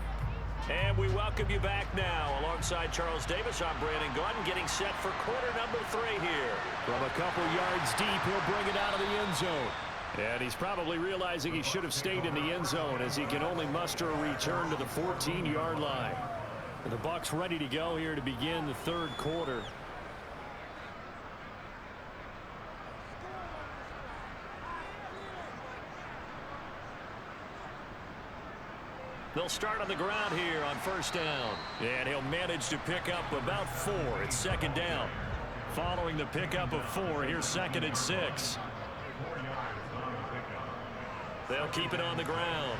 Speaker 2: And we welcome you back now. Alongside Charles Davis, I'm Brandon Gordon, getting set for quarter number 3 here.
Speaker 4: From a couple yards deep, he'll bring it out of the end zone. And he's probably realizing he should have stayed in the end zone as he can only muster a return to the 14-yard line. And the Bucs ready to go here to begin the 3rd quarter.
Speaker 2: They'll start on the ground here on first down. And he'll manage to pick up about 4. It's 2nd down. Following the pickup of 4, here's 2nd and 6. They'll keep it on the ground.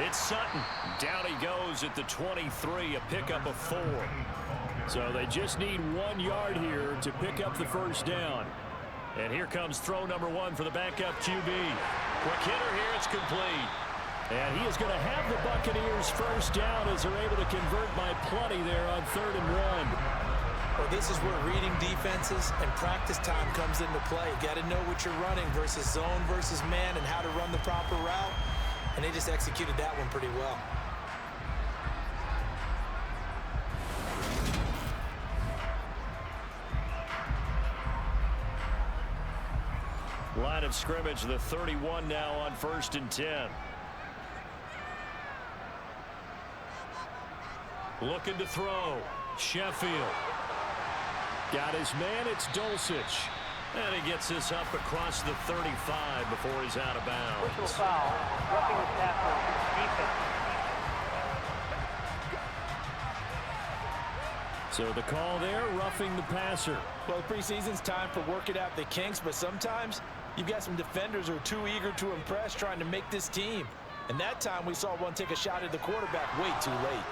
Speaker 2: It's Sutton. Down he goes at the 23, a pickup of 4.
Speaker 4: So they just need 1 yard here to pick up the first down.
Speaker 2: And here comes throw number 1 for the backup QB. Quick hitter here, it's complete.
Speaker 4: And he is going to have the Buccaneers first down as they're able to convert by plenty there on 3rd and 1.
Speaker 3: Well, this is where reading defenses and practice time comes into play. You got to know what you're running versus zone versus man and how to run the proper route. And they just executed that one pretty well.
Speaker 2: Line of scrimmage, the 31 now on 1st and 10. Looking to throw. Sheffield.
Speaker 4: Got his man, it's Dulcich.
Speaker 2: And he gets this up across the 35 before he's out of bounds.
Speaker 6: Personal foul, roughing the tackle, defense.
Speaker 4: So the call there, roughing the passer.
Speaker 3: Well, preseason's time for working out the kinks, but sometimes you've got some defenders who are too eager to impress trying to make this team. And that time we saw one take a shot at the quarterback way too late.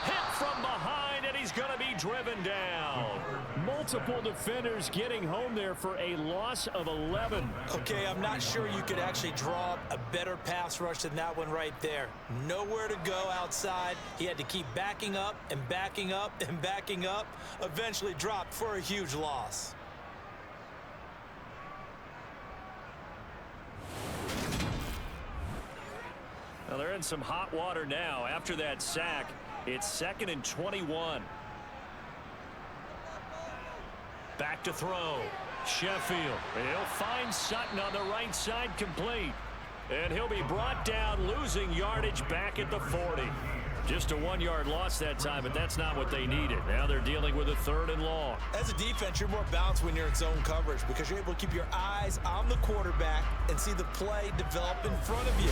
Speaker 2: Hit from behind, and he's going to be driven down.
Speaker 4: Multiple defenders getting home there for a loss of 11.
Speaker 3: Okay, I'm not sure you could actually draw a better pass rush than that one right there. Nowhere to go outside. He had to keep backing up and backing up and backing up. Eventually dropped for a huge loss.
Speaker 2: Well, they're in some hot water now. After that sack, it's 2nd and 21. Back to throw. Sheffield. And he'll find Sutton on the right side, complete. And he'll be brought down, losing yardage back at the 40. Just a 1-yard loss that time, but that's not what they needed. Now they're dealing with a 3rd and long.
Speaker 3: As a defense, you're more balanced when you're in zone coverage because you're able to keep your eyes on the quarterback and see the play develop in front of you.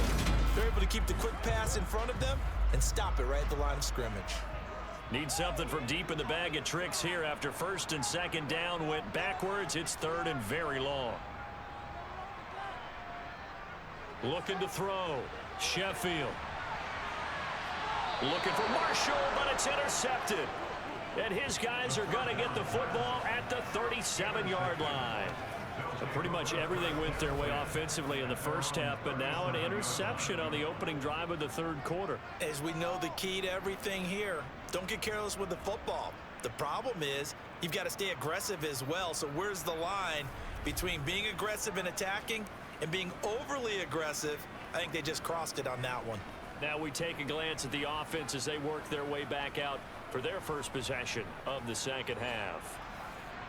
Speaker 3: They're able to keep the quick pass in front of them and stop it right at the line of scrimmage.
Speaker 2: Need something from deep in the bag of tricks here after first and second down went backwards. It's third and very long. Looking to throw. Sheffield. Looking for Marshall, but it's intercepted. And his guys are going to get the football at the 37-yard line. So pretty much everything went their way offensively in the first half, but now an interception on the opening drive of the third quarter.
Speaker 3: As we know, the key to everything here, don't get careless with the football. The problem is you've got to stay aggressive as well. So where's the line between being aggressive and attacking and being overly aggressive? I think they just crossed it on that one.
Speaker 2: Now we take a glance at the offense as they work their way back out for their first possession of the second half.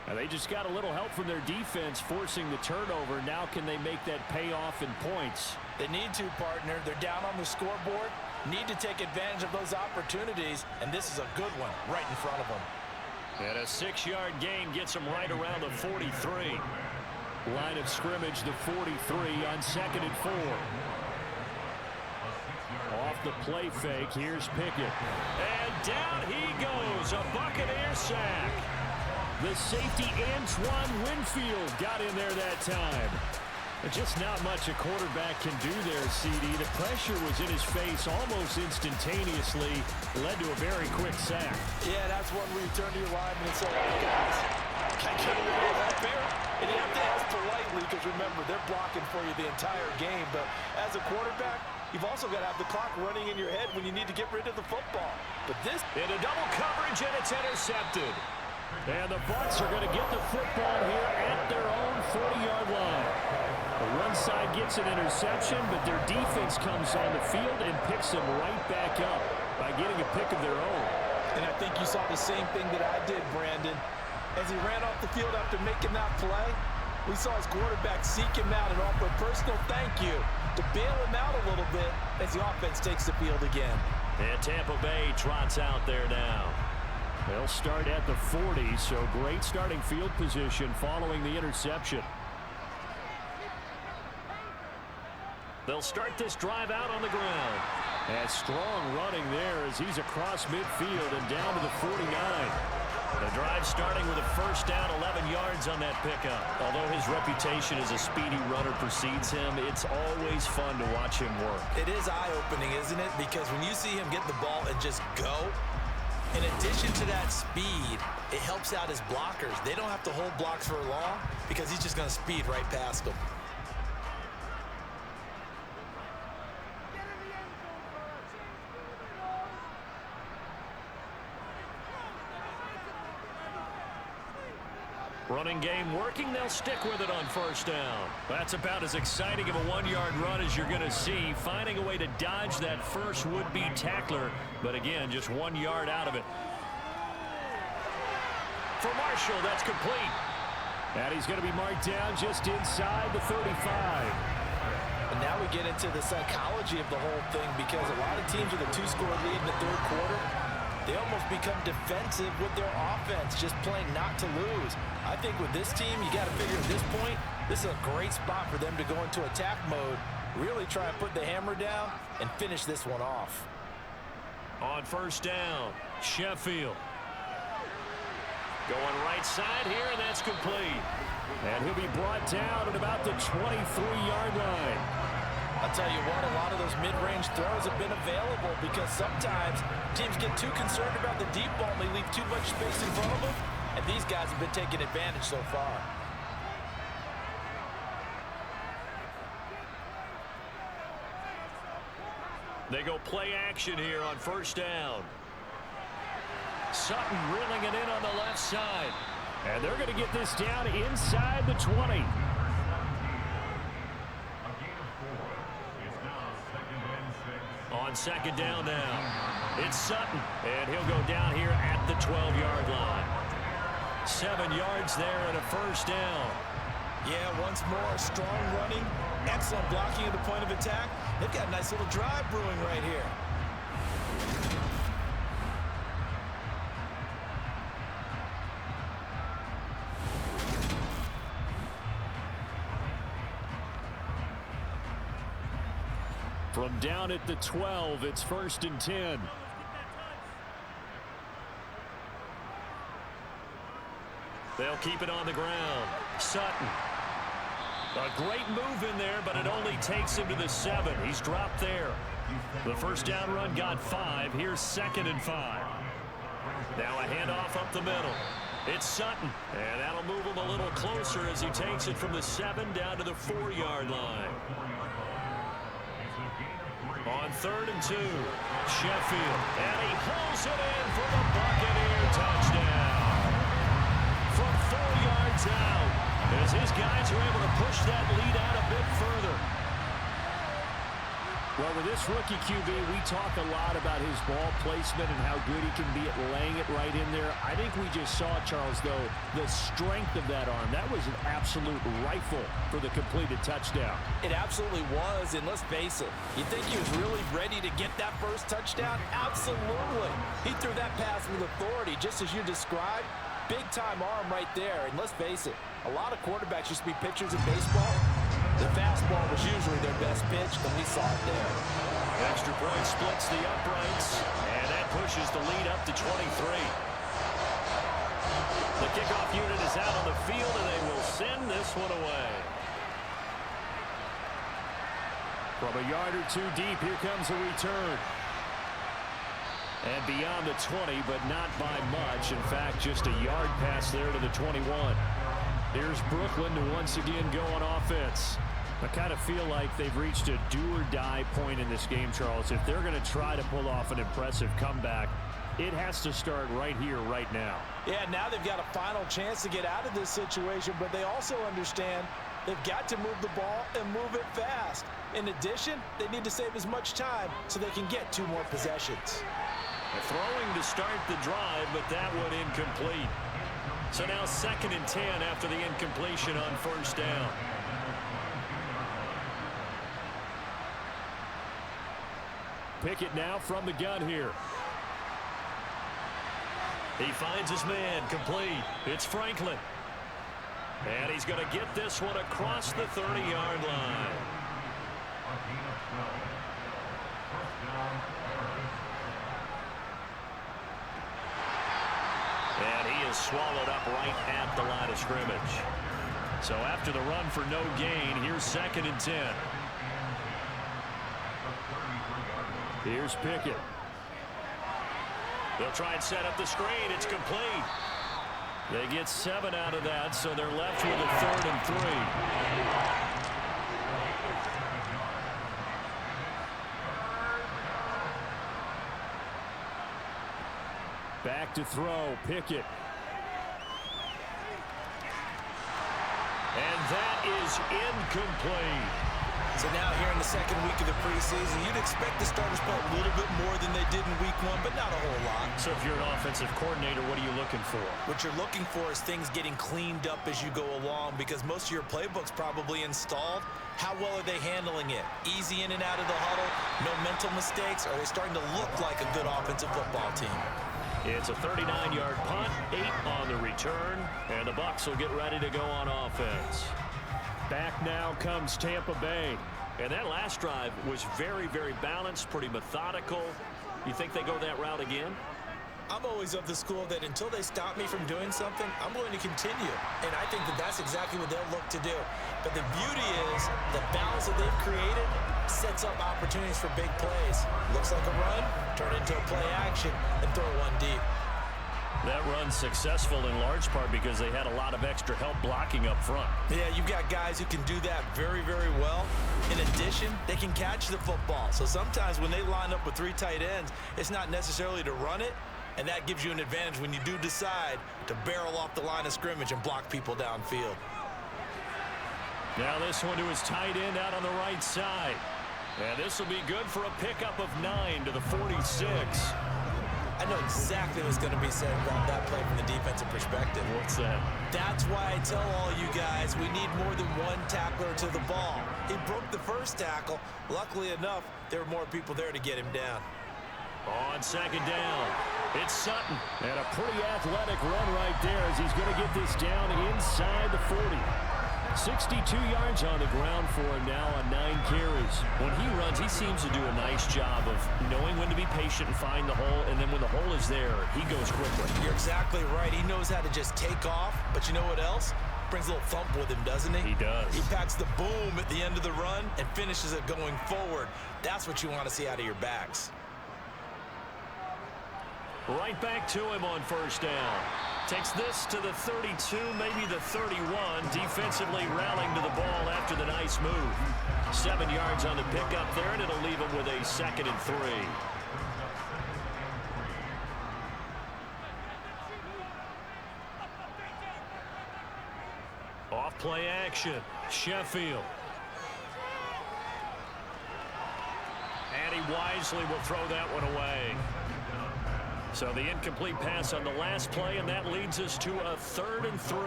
Speaker 4: Now they just got a little help from their defense forcing the turnover. Now can they make that pay off in points?
Speaker 3: They need to, partner. They're down on the scoreboard. Need to take advantage of those opportunities, and this is a good one right in front of them.
Speaker 2: And a 6-yard gain gets them right around the 43.
Speaker 4: Line of scrimmage, the 43 on 2nd and 4. Off the play fake, here's Pickett.
Speaker 2: And down he goes, a Buccaneer sack.
Speaker 4: The safety, Antoine Winfield, got in there that time. Just not much a quarterback can do there, CD. The pressure was in his face almost instantaneously, led to a very quick sack.
Speaker 3: Yeah, that's one where you turn to your lineman and say, hey, guys, can I get a little help here? And you have to ask politely because, remember, they're blocking for you the entire game. But as a quarterback, you've also got to have the clock running in your head when you need to get rid of the football. But this...
Speaker 2: into double coverage, and it's intercepted.
Speaker 4: And the Bucs are going to get the football here at their own 40-yard line. One side gets an interception, but their defense comes on the field and picks them right back up by getting a pick of their own.
Speaker 3: And I think you saw the same thing that I did, Brandon. As he ran off the field after making that play, we saw his quarterback seek him out and offer a personal thank you to bail him out a little bit as the offense takes the field again.
Speaker 2: And Tampa Bay trots out there now.
Speaker 4: They'll start at the 40, so great starting field position following the interception.
Speaker 2: They'll start this drive out on the ground.
Speaker 4: And strong running there as he's across midfield and down to the 49.
Speaker 2: The drive starting with a first down, 11 yards on that pickup. Although his reputation as a speedy runner precedes him, it's always fun to watch him work.
Speaker 3: It is eye-opening, isn't it? Because when you see him get the ball and just go, in addition to that speed, it helps out his blockers. They don't have to hold blocks for long because he's just going to speed right past them.
Speaker 2: Running game working, they'll stick with it on first down. That's about as exciting of a 1-yard run as you're going to see, finding a way to dodge that first would-be tackler, but again, just 1 yard out of it. For Marshall, that's complete.
Speaker 4: And he's going to be marked down just inside the 35.
Speaker 3: And now we get into the psychology of the whole thing because a lot of teams with a 2-score lead in the third quarter, they almost become defensive with their offense, just playing not to lose. I think with this team, you got to figure at this point, this is a great spot for them to go into attack mode, really try and put the hammer down and finish this one off.
Speaker 2: On first down, Sheffield. Going right side here, and that's complete.
Speaker 4: And he'll be brought down at about the 23-yard line.
Speaker 3: I'll tell you what, a lot of those mid-range throws have been available because sometimes teams get too concerned about the deep ball and they leave too much space in front of them, and these guys have been taking advantage so far.
Speaker 2: They go play action here on first down. Sutton reeling it in on the left side.
Speaker 4: And they're going to get this down inside the 20.
Speaker 2: On second down now, it's Sutton, and he'll go down here at the 12-yard line. 7 yards there and a first down.
Speaker 3: Yeah, once more, strong running, excellent blocking at the point of attack. They've got a nice little drive brewing right here.
Speaker 4: From down at the 12, it's 1st and 10.
Speaker 2: They'll keep it on the ground. Sutton. A great move in there, but it only takes him to the 7. He's dropped there. The first down run got 5. Here's 2nd and 5. Now a handoff up the middle. It's Sutton, and that'll move him a little closer as he takes it from the 7 down to the 4-yard line. On 3rd and 2, Sheffield, and he hauls it in for the Buccaneer touchdown. From 4 yards out, as his guys are able to push that lead out a bit further.
Speaker 4: Well, with this rookie QB, we talk a lot about his ball placement and how good he can be at laying it right in there. I think we just saw, Charles, though, the strength of that arm. That was an absolute rifle for the completed touchdown.
Speaker 3: It absolutely was, and let's face it, you think he was really ready to get that first touchdown? Absolutely. He threw that pass with authority, just as you described. Big-time arm right there, and let's face it, a lot of quarterbacks used to be pitchers in baseball. The fastball was usually their best pitch, and we saw it there.
Speaker 2: Extra point splits the uprights, and that pushes the lead up to 23. The kickoff unit is out on the field, and they will send this one away.
Speaker 4: From a yard or two deep, here comes a return. And beyond the 20, but not by much. In fact, just a yard pass there to the 21. Here's Brooklyn to once again go on offense. I kind of feel like they've reached a do-or-die point in this game, Charles. If they're going to try to pull off an impressive comeback, it has to start right here, right now.
Speaker 3: Yeah, now they've got a final chance to get out of this situation, but they also understand they've got to move the ball and move it fast. In addition, they need to save as much time so they can get 2 more possessions.
Speaker 2: Throwing to start the drive, but that one incomplete. So now 2nd and 10 after the incompletion on 1st down.
Speaker 4: Pickett now from the gun here.
Speaker 2: He finds his man, complete. It's Franklin. And he's going to get this one across the 30-yard line. And he is swallowed up right at the line of scrimmage. So after the run for no gain, here's 2nd and 10.
Speaker 4: Here's Pickett.
Speaker 2: They'll try and set up the screen. It's complete.
Speaker 4: They get 7 out of that, so they're left with a 3rd and 3. Back to throw, Pickett.
Speaker 2: And that is incomplete.
Speaker 3: So now here in the 2nd week of the preseason, you'd expect the starters to play a little bit more than they did in week 1, but not a whole lot.
Speaker 2: So if you're an offensive coordinator, what are you looking for?
Speaker 3: What you're looking for is things getting cleaned up as you go along, because most of your playbook's probably installed. How well are they handling it? Easy in and out of the huddle? No mental mistakes? Are they starting to look like a good offensive football team?
Speaker 2: It's a 39-yard punt, 8 on the return, and the Bucs will get ready to go on offense.
Speaker 4: Back now comes Tampa Bay.
Speaker 2: And that last drive was very, very balanced, pretty methodical. You think they go that route again?
Speaker 3: I'm always of the school that until they stop me from doing something, I'm going to continue. And I think that that's exactly what they'll look to do. But the beauty is the balance that they've created sets up opportunities for big plays. Looks like a run, turn into a play action, and throw one deep.
Speaker 2: That run's successful in large part because they had a lot of extra help blocking up front.
Speaker 3: Yeah, you've got guys who can do that very, very well. In addition, they can catch the football. So sometimes when they line up with 3 tight ends, it's not necessarily to run it, and that gives you an advantage when you do decide to barrel off the line of scrimmage and block people downfield.
Speaker 2: Now this one to his tight end out on the right side. And this will be good for a pickup of 9 to the 46.
Speaker 3: I know exactly what's going to be said about that play from the defensive perspective.
Speaker 2: What's that?
Speaker 3: That's why I tell all you guys we need more than one tackler to the ball. He broke the first tackle. Luckily enough, there were more people there to get him down.
Speaker 2: On 2nd down, it's Sutton.
Speaker 4: And a pretty athletic run right there as he's going to get this down inside the 40. 62 yards on the ground for him now on 9 carries. When he runs, he seems to do a nice job of knowing when to be patient and find the hole, and then when the hole is there, he goes quickly.
Speaker 3: You're exactly right. He knows how to just take off, but you know what else? Brings a little thump with him, doesn't he?
Speaker 4: He does.
Speaker 3: He packs the boom at the end of the run and finishes it going forward. That's what you want to see out of your backs.
Speaker 2: Right back to him on first down. Takes this to the 32, maybe the 31. Defensively rallying to the ball after the nice move. 7 yards on the pickup there, and it'll leave him with a 2nd and 3. Off play action. Sheffield. And he wisely will throw that one away. So the incomplete pass on the last play, and that leads us to a 3rd and 3.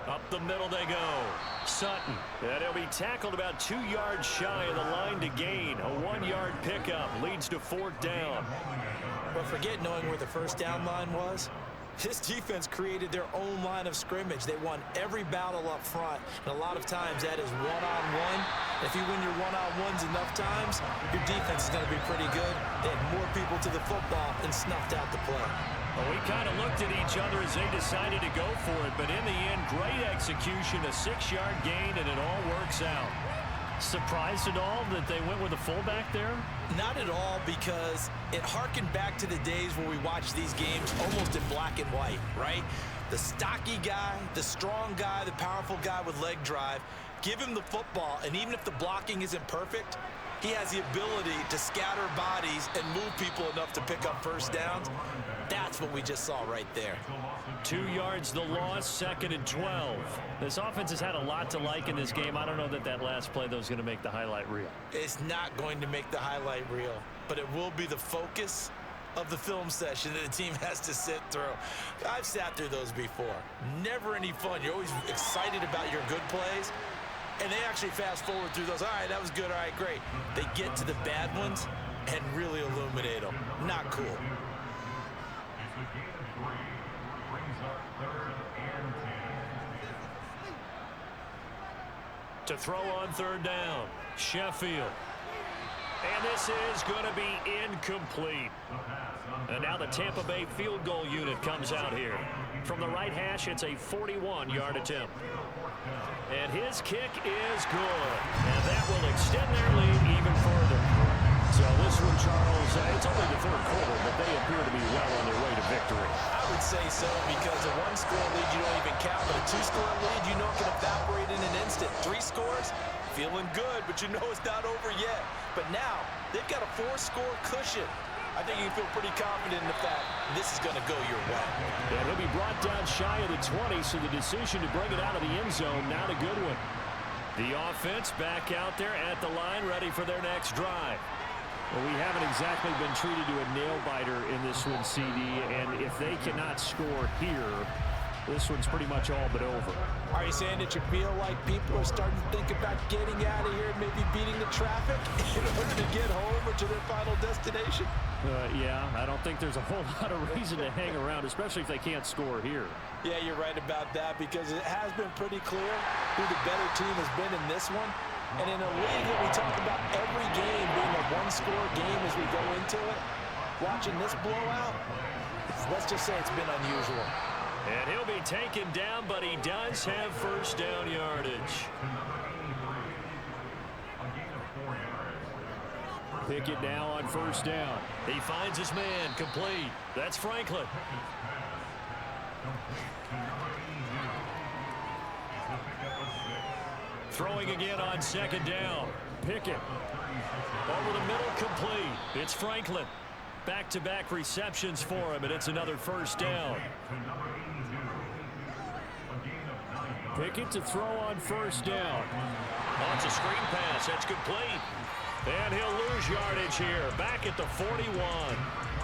Speaker 2: Up the middle they go. Sutton. And he'll be tackled about 2 yards shy of the line to gain. A 1-yard pickup leads to 4th down.
Speaker 3: But forget knowing where the first down line was. This defense created their own line of scrimmage. They won every battle up front, and a lot of times that is one-on-one. If you win your one-on-ones enough times, your defense is going to be pretty good. They had more people to the football and snuffed out the play.
Speaker 2: Well, we kind of looked at each other as they decided to go for it, but in the end, great execution, a 6-yard gain, and it all works out.
Speaker 4: Surprised at all that they went with a fullback there?
Speaker 3: Not at all, because it harkened back to the days where we watched these games almost in black and white, right? The stocky guy, the strong guy, the powerful guy with leg drive. Give him the football, and even if the blocking isn't perfect, he has the ability to scatter bodies and move people enough to pick up first downs. That's what we just saw right there.
Speaker 2: 2 yards the loss, 2nd and 12.
Speaker 4: This offense has had a lot to like in this game. I don't know that that last play, though, is going to make the highlight reel.
Speaker 3: It's not going to make the highlight reel, but it will be the focus of the film session that the team has to sit through. I've sat through those before. Never any fun. You're always excited about your good plays, and they actually fast forward through those. All right, that was good. All right, great. They get to the bad ones and really illuminate them. Not cool.
Speaker 2: To throw on 3rd down, Sheffield. And this is going to be incomplete. And now the Tampa Bay field goal unit comes out here. From the right hash, it's a 41-yard attempt. And his kick is good. And that will extend their lead even further. So this one, Charles, it's only the 3rd quarter, but they appear to be well on their way to victory.
Speaker 3: I would say so, because a 1-score lead you don't even count, but a 2-score lead you know can evaporate in an instant. 3 scores, feeling good, but you know it's not over yet. But now they've got a 4-score cushion. I think you can feel pretty confident in the fact this is going to go your way.
Speaker 4: And he'll be brought down shy of the 20, so the decision to bring it out of the end zone, not a good one.
Speaker 2: The offense back out there at the line, ready for their next drive.
Speaker 4: Well, we haven't exactly been treated to a nail-biter in this one, CD, and if they cannot score here, this one's pretty much all but over.
Speaker 3: Are you saying that you feel like people are starting to think about getting out of here and maybe beating the traffic in order to get home or to their final destination?
Speaker 4: Yeah, I don't think there's a whole lot of reason to hang around, especially if they can't score here.
Speaker 3: Yeah, you're right about that, because it has been pretty clear who the better team has been in this one. And in a league that we talk about every game being a 1-score game as we go into it, watching this blowout, let's just say it's been unusual.
Speaker 2: And he'll be taken down, but he does have first down yardage.
Speaker 4: Pickett now on first down.
Speaker 2: He finds his man, complete. That's Franklin. Throwing again on 2nd down. Pickett. Over the middle, complete. It's Franklin. Back-to-back receptions for him, and it's another first down.
Speaker 4: Pickett to throw on first down.
Speaker 2: Oh, it's a screen pass. That's complete. And he'll lose yardage here. Back at the 41.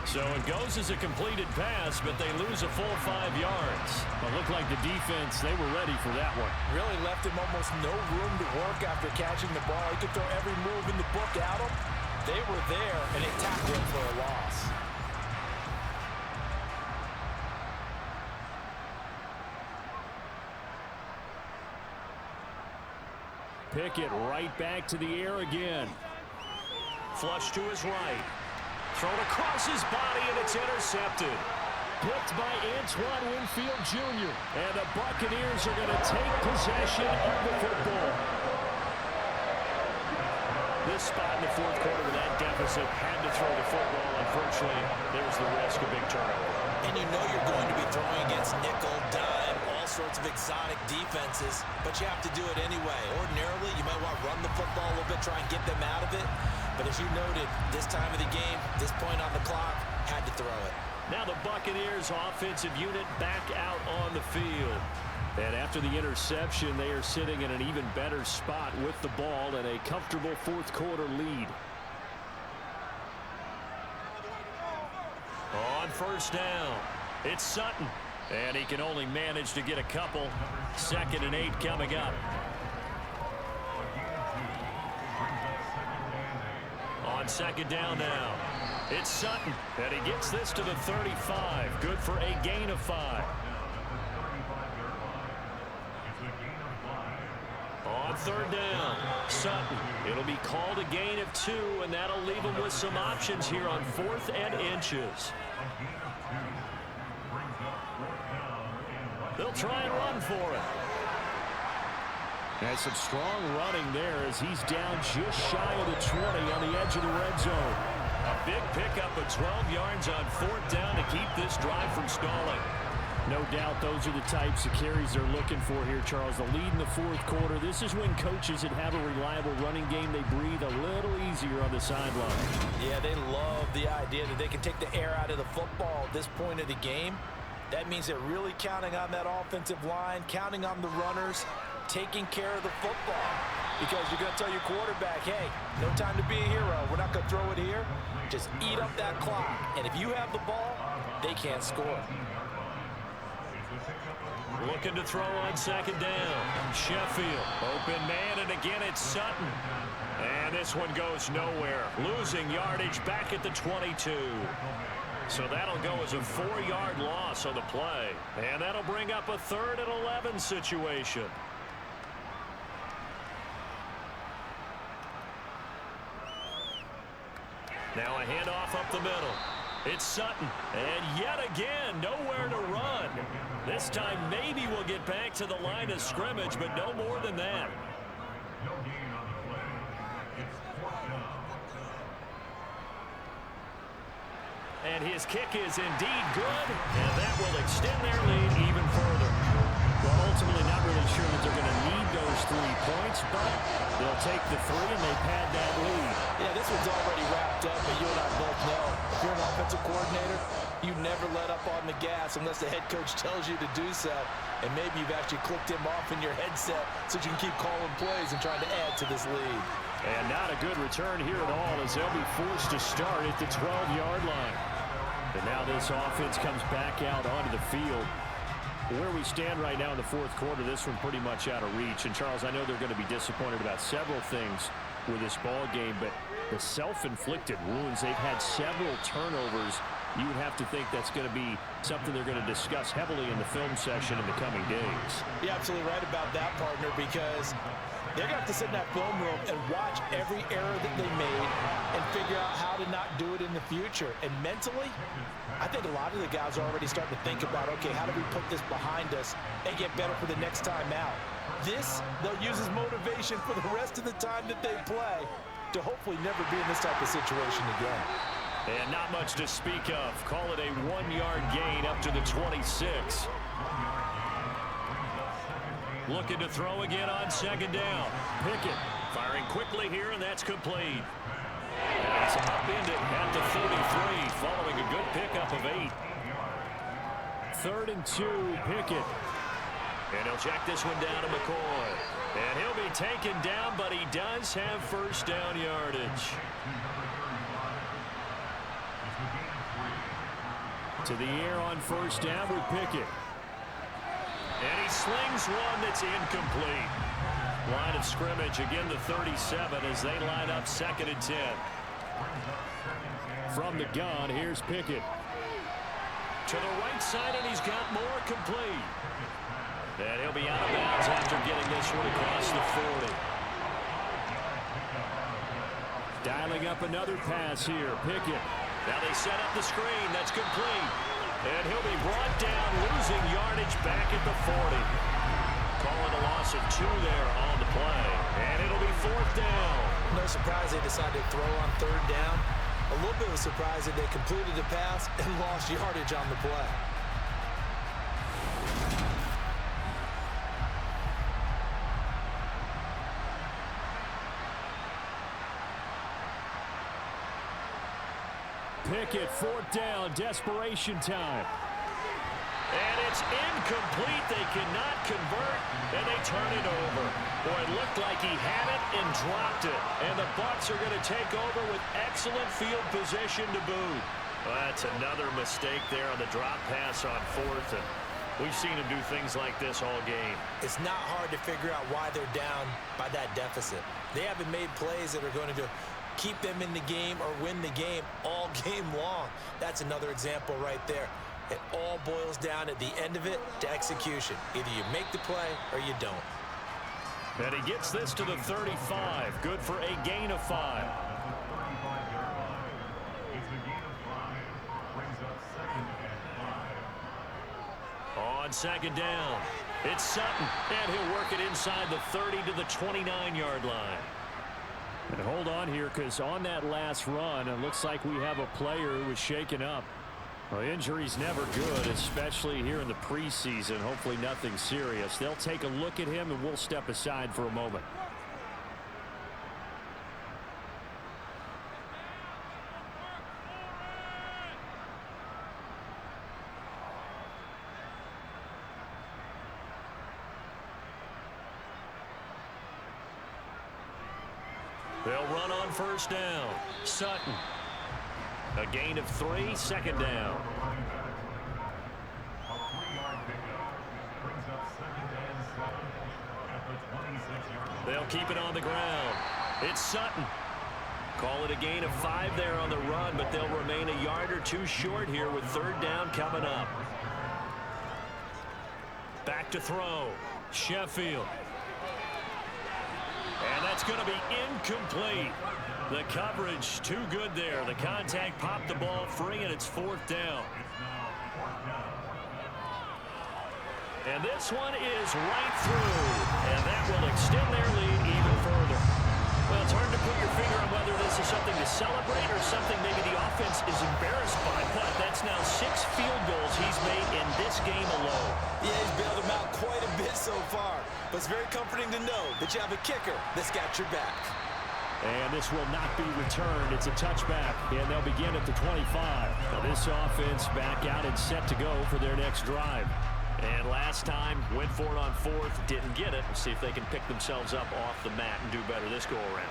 Speaker 2: So it goes as a completed pass, but they lose a full 5 yards.
Speaker 4: It looked like the defense, they were ready for that one.
Speaker 3: Really left him almost no room to work after catching the ball. He could throw every move in the book at him. They were there, and they tackled him for a loss.
Speaker 4: Pickett right back to the air again.
Speaker 2: Flush to his right. Thrown across his body, and it's intercepted.
Speaker 4: Picked by Antoine Winfield Jr. And the Buccaneers are going to take possession of the football.
Speaker 2: This spot in the fourth quarter with that deficit had to throw the football. Unfortunately, there's the risk of big turnover.
Speaker 3: And you know you're going to be throwing against nickel, dime, all sorts of exotic defenses, but you have to do it anyway. Ordinarily, you might want to run the football a little bit, try and get them out of it. But as you noted, this time of the game, this point on the clock, had to throw it.
Speaker 2: Now the Buccaneers offensive unit back out on the field.
Speaker 4: And after the interception, they are sitting in an even better spot with the ball and a comfortable fourth quarter lead.
Speaker 2: On first down, it's Sutton. And he can only manage to get a couple. 2nd and 8 coming up. On 2nd down now, it's Sutton. And he gets this to the 35. Good for a gain of 5. On 3rd down, Sutton. It'll be called a gain of 2, and that'll leave him with some options here on 4th and inches. They'll try and run for it.
Speaker 4: And some strong running there as he's down just shy of the 20 on the edge of the red zone.
Speaker 2: A big pickup of 12 yards on 4th down to keep this drive from stalling.
Speaker 4: No doubt those are the types of carries they're looking for here, Charles. The lead in the fourth quarter. This is when coaches that have a reliable running game, they breathe a little easier on the sideline.
Speaker 3: Yeah, they love the idea that they can take the air out of the football at this point of the game. That means they're really counting on that offensive line, counting on the runners, taking care of the football. Because you're going to tell your quarterback, hey, no time to be a hero. We're not going to throw it here. Just eat up that clock. And if you have the ball, they can't score.
Speaker 2: Looking to throw on 2nd down. Sheffield, open man, and again it's Sutton. And this one goes nowhere. Losing yardage back at the 22. So that'll go as a 4-yard loss on the play. And that'll bring up a 3rd and 11 situation. Now a handoff up the middle. It's Sutton. And yet again, nowhere to run. This time maybe we'll get back to the line of scrimmage, but no more than that. And his kick is indeed good, and that will extend their lead even further.
Speaker 4: Well, ultimately not really sure that they're going to need those 3 points, but they'll take the 3 and they pad that lead.
Speaker 3: Yeah, this one's already wrapped up, and you and I both know if you're an offensive coordinator, you never let up on the gas unless the head coach tells you to do so. And maybe you've actually clicked him off in your headset so you can keep calling plays and trying to add to this lead.
Speaker 4: And not a good return here at all as they'll be forced to start at the 12-yard line. And now this offense comes back out onto the field. Where we stand right now in the fourth quarter, this one pretty much out of reach. And, Charles, I know they're going to be disappointed about several things with this ball game, but the self-inflicted wounds, they've had several turnovers. You would have to think that's going to be something they're going to discuss heavily in the film session in the coming days.
Speaker 3: You're absolutely right about that, partner, because they're going to have to sit in that film room and watch every error that they made and figure out how to not do it in the future. And mentally, I think a lot of the guys are already starting to think about, okay, how do we put this behind us and get better for the next time out? This, they'll use as motivation for the rest of the time that they play to hopefully never be in this type of situation again.
Speaker 2: And not much to speak of. Call it a 1-yard gain up to the 26. Looking to throw again on 2nd down. Pickett firing quickly here, and that's complete. And it's upended at the 33, following a good pickup of 8.
Speaker 4: 3rd and 2, Pickett.
Speaker 2: And he'll check this one down to McCoy. And he'll be taken down, but he does have first down yardage.
Speaker 4: To the air on first down with Pickett.
Speaker 2: And he slings one that's incomplete. Line of scrimmage, again the 37 as they line up 2nd and 10.
Speaker 4: From the gun, here's Pickett.
Speaker 2: To the right side, and he's got more complete. And he'll be out of bounds after getting this one across the 40.
Speaker 4: setting up another pass here. Pickett.
Speaker 2: Now they set up the screen. That's complete. And he'll be brought down, losing yardage back at the 40. Calling a loss of 2 there on the play. And it'll be 4th down.
Speaker 3: No surprise they decided to throw on 3rd down. A little bit of a surprise that they completed the pass and lost yardage on the play.
Speaker 4: Pickett, 4th down, desperation time.
Speaker 2: And it's incomplete. They cannot convert, and they turn it over. Boy, it looked like he had it and dropped it. And the Bucs are going to take over with excellent field position to boot. Well, that's another mistake there on the drop pass on 4th. And we've seen him do things like this all game.
Speaker 3: It's not hard to figure out why they're down by that deficit. They haven't made plays that are going to keep them in the game or win the game all game long. That's another example right there. It all boils down at the end of it to execution. Either you make the play or you don't.
Speaker 2: And he gets this to the 35. Good for a gain of 5. On 2nd down, it's Sutton, and he'll work it inside the 30 to the 29-yard line.
Speaker 4: And hold on here, because on that last run, it looks like we have a player who was shaken up. Well, injury's never good, especially here in the preseason. Hopefully nothing serious. They'll take a look at him, and we'll step aside for a moment.
Speaker 2: They'll run on 1st down. Sutton. A gain of 3, 2nd down. They'll keep it on the ground. It's Sutton. Call it a gain of 5 there on the run, but they'll remain a yard or 2 short here with 3rd down coming up. Back to throw. Sheffield. And that's going to be incomplete. The coverage too good there. The contact popped the ball free, and it's 4th down. And this one is right through. And that will extend their lead even further. Well, it's hard to put your finger on whether this is something to celebrate or something maybe the offense is embarrassed by. But that's now 6 field goals he's made in this game alone.
Speaker 3: Yeah, he's bailed them out quite a bit so far. But it's very comforting to know that you have a kicker that's got your back.
Speaker 4: And this will not be returned. It's a touchback, and they'll begin at the 25. Now this offense back out and set to go for their next drive.
Speaker 2: And last time, went for it on 4th, didn't get it. We'll see if they can pick themselves up off the mat and do better this go-around.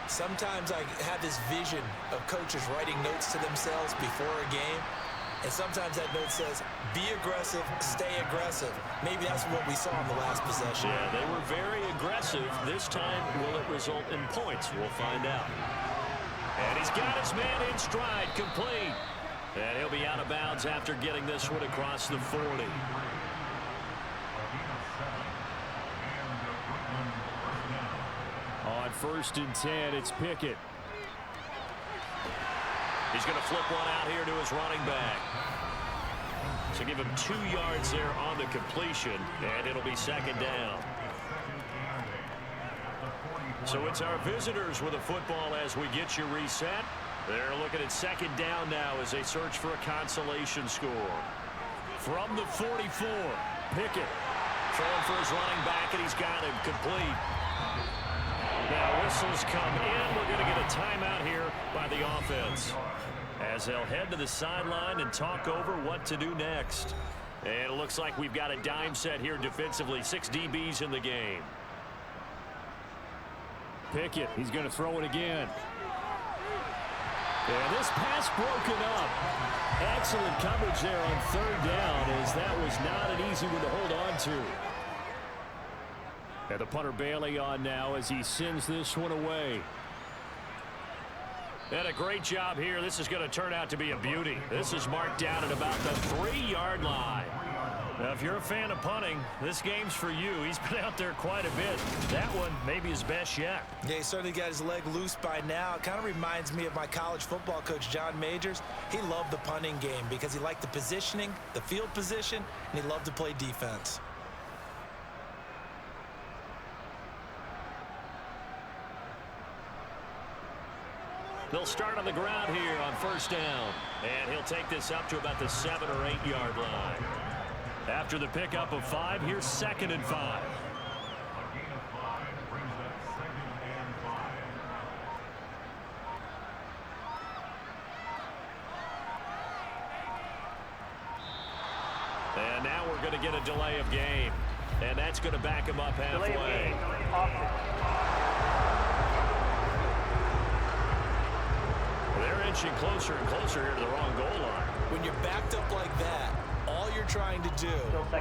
Speaker 3: Sometimes I have this vision of coaches writing notes to themselves before a game. And sometimes that note says, be aggressive, stay aggressive. Maybe that's what we saw in the last possession.
Speaker 2: Yeah, they were very aggressive. This time, will it result in points? We'll find out. And he's got his man in stride, complete. And he'll be out of bounds after getting this one across the 40.
Speaker 4: On 1st and 10, it's Pickett.
Speaker 2: He's going to flip one out here to his running back. So give him 2 yards there on the completion, and it'll be 2nd down. So it's our visitors with a football as we get you reset. They're looking at 2nd down now as they search for a consolation score. From the 44, Pickett throwing for his running back, and he's got him complete. Now whistles come in. We're going to get a timeout here by the offense, as they'll head to the sideline and talk over what to do next. And it looks like we've got a dime set here defensively. 6 DBs in the game.
Speaker 4: Pickett, he's going to throw it again. And this pass broken up. Excellent coverage there on 3rd down, as that was not an easy one to hold on to. And the punter Bailey on now as he sends this one away.
Speaker 2: And a great job here. This is going to turn out to be a beauty. This is marked down at about the 3-yard line.
Speaker 4: Now, if you're a fan of punting, this game's for you. He's been out there quite a bit. That one, maybe his best yet.
Speaker 3: Yeah, he certainly got his leg loose by now. It kind of reminds me of my college football coach, John Majors. He loved the punting game because he liked the positioning, the field position, and he loved to play defense.
Speaker 2: They'll start on the ground here on first down. And he'll take this up to about the 7 or 8 yard line.
Speaker 4: After the pickup of 5, here's 2nd and 5. And now we're going to get a delay of game. And that's going to back him up halfway.
Speaker 6: Delay of game.
Speaker 2: They're inching closer and closer here to the wrong goal line.
Speaker 3: When you're backed up like that, all you're trying to do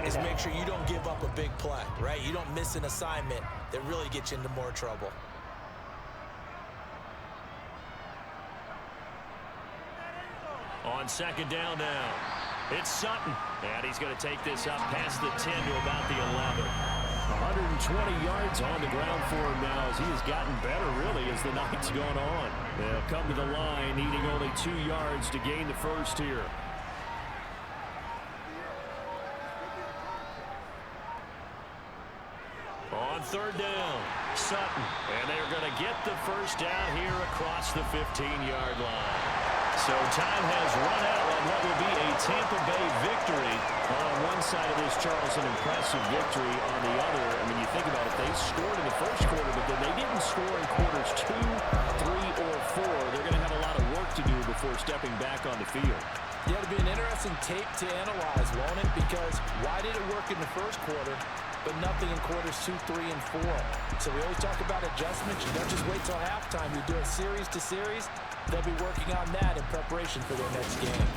Speaker 3: is make sure you don't give up a big play, right? You don't miss an assignment that really gets you into more trouble.
Speaker 2: On 2nd down now, it's Sutton. And he's going to take this up past the 10 to about the 11.
Speaker 4: 120 yards on the ground for him now as he has gotten better, really, as the night's gone on. They'll come to the line, needing only 2 yards to gain the first here.
Speaker 2: On 3rd down, Sutton. And they're going to get the first down here across the 15-yard line. So time has run out on what will be a Tampa Bay victory on one side of this Charles, an impressive victory on the other. I mean, you think about it, they scored in the first quarter, but then they didn't score in quarters 2, 3, or 4. They're going to have a lot of work to do before stepping back on the field.
Speaker 3: Yeah, it'll be an interesting tape to analyze, won't it? Because why did it work in the first quarter, but nothing in quarters 2, 3, and 4? So we always talk about adjustments. You don't just wait till halftime. You do it series to series. They'll be working on that in preparation for their next game.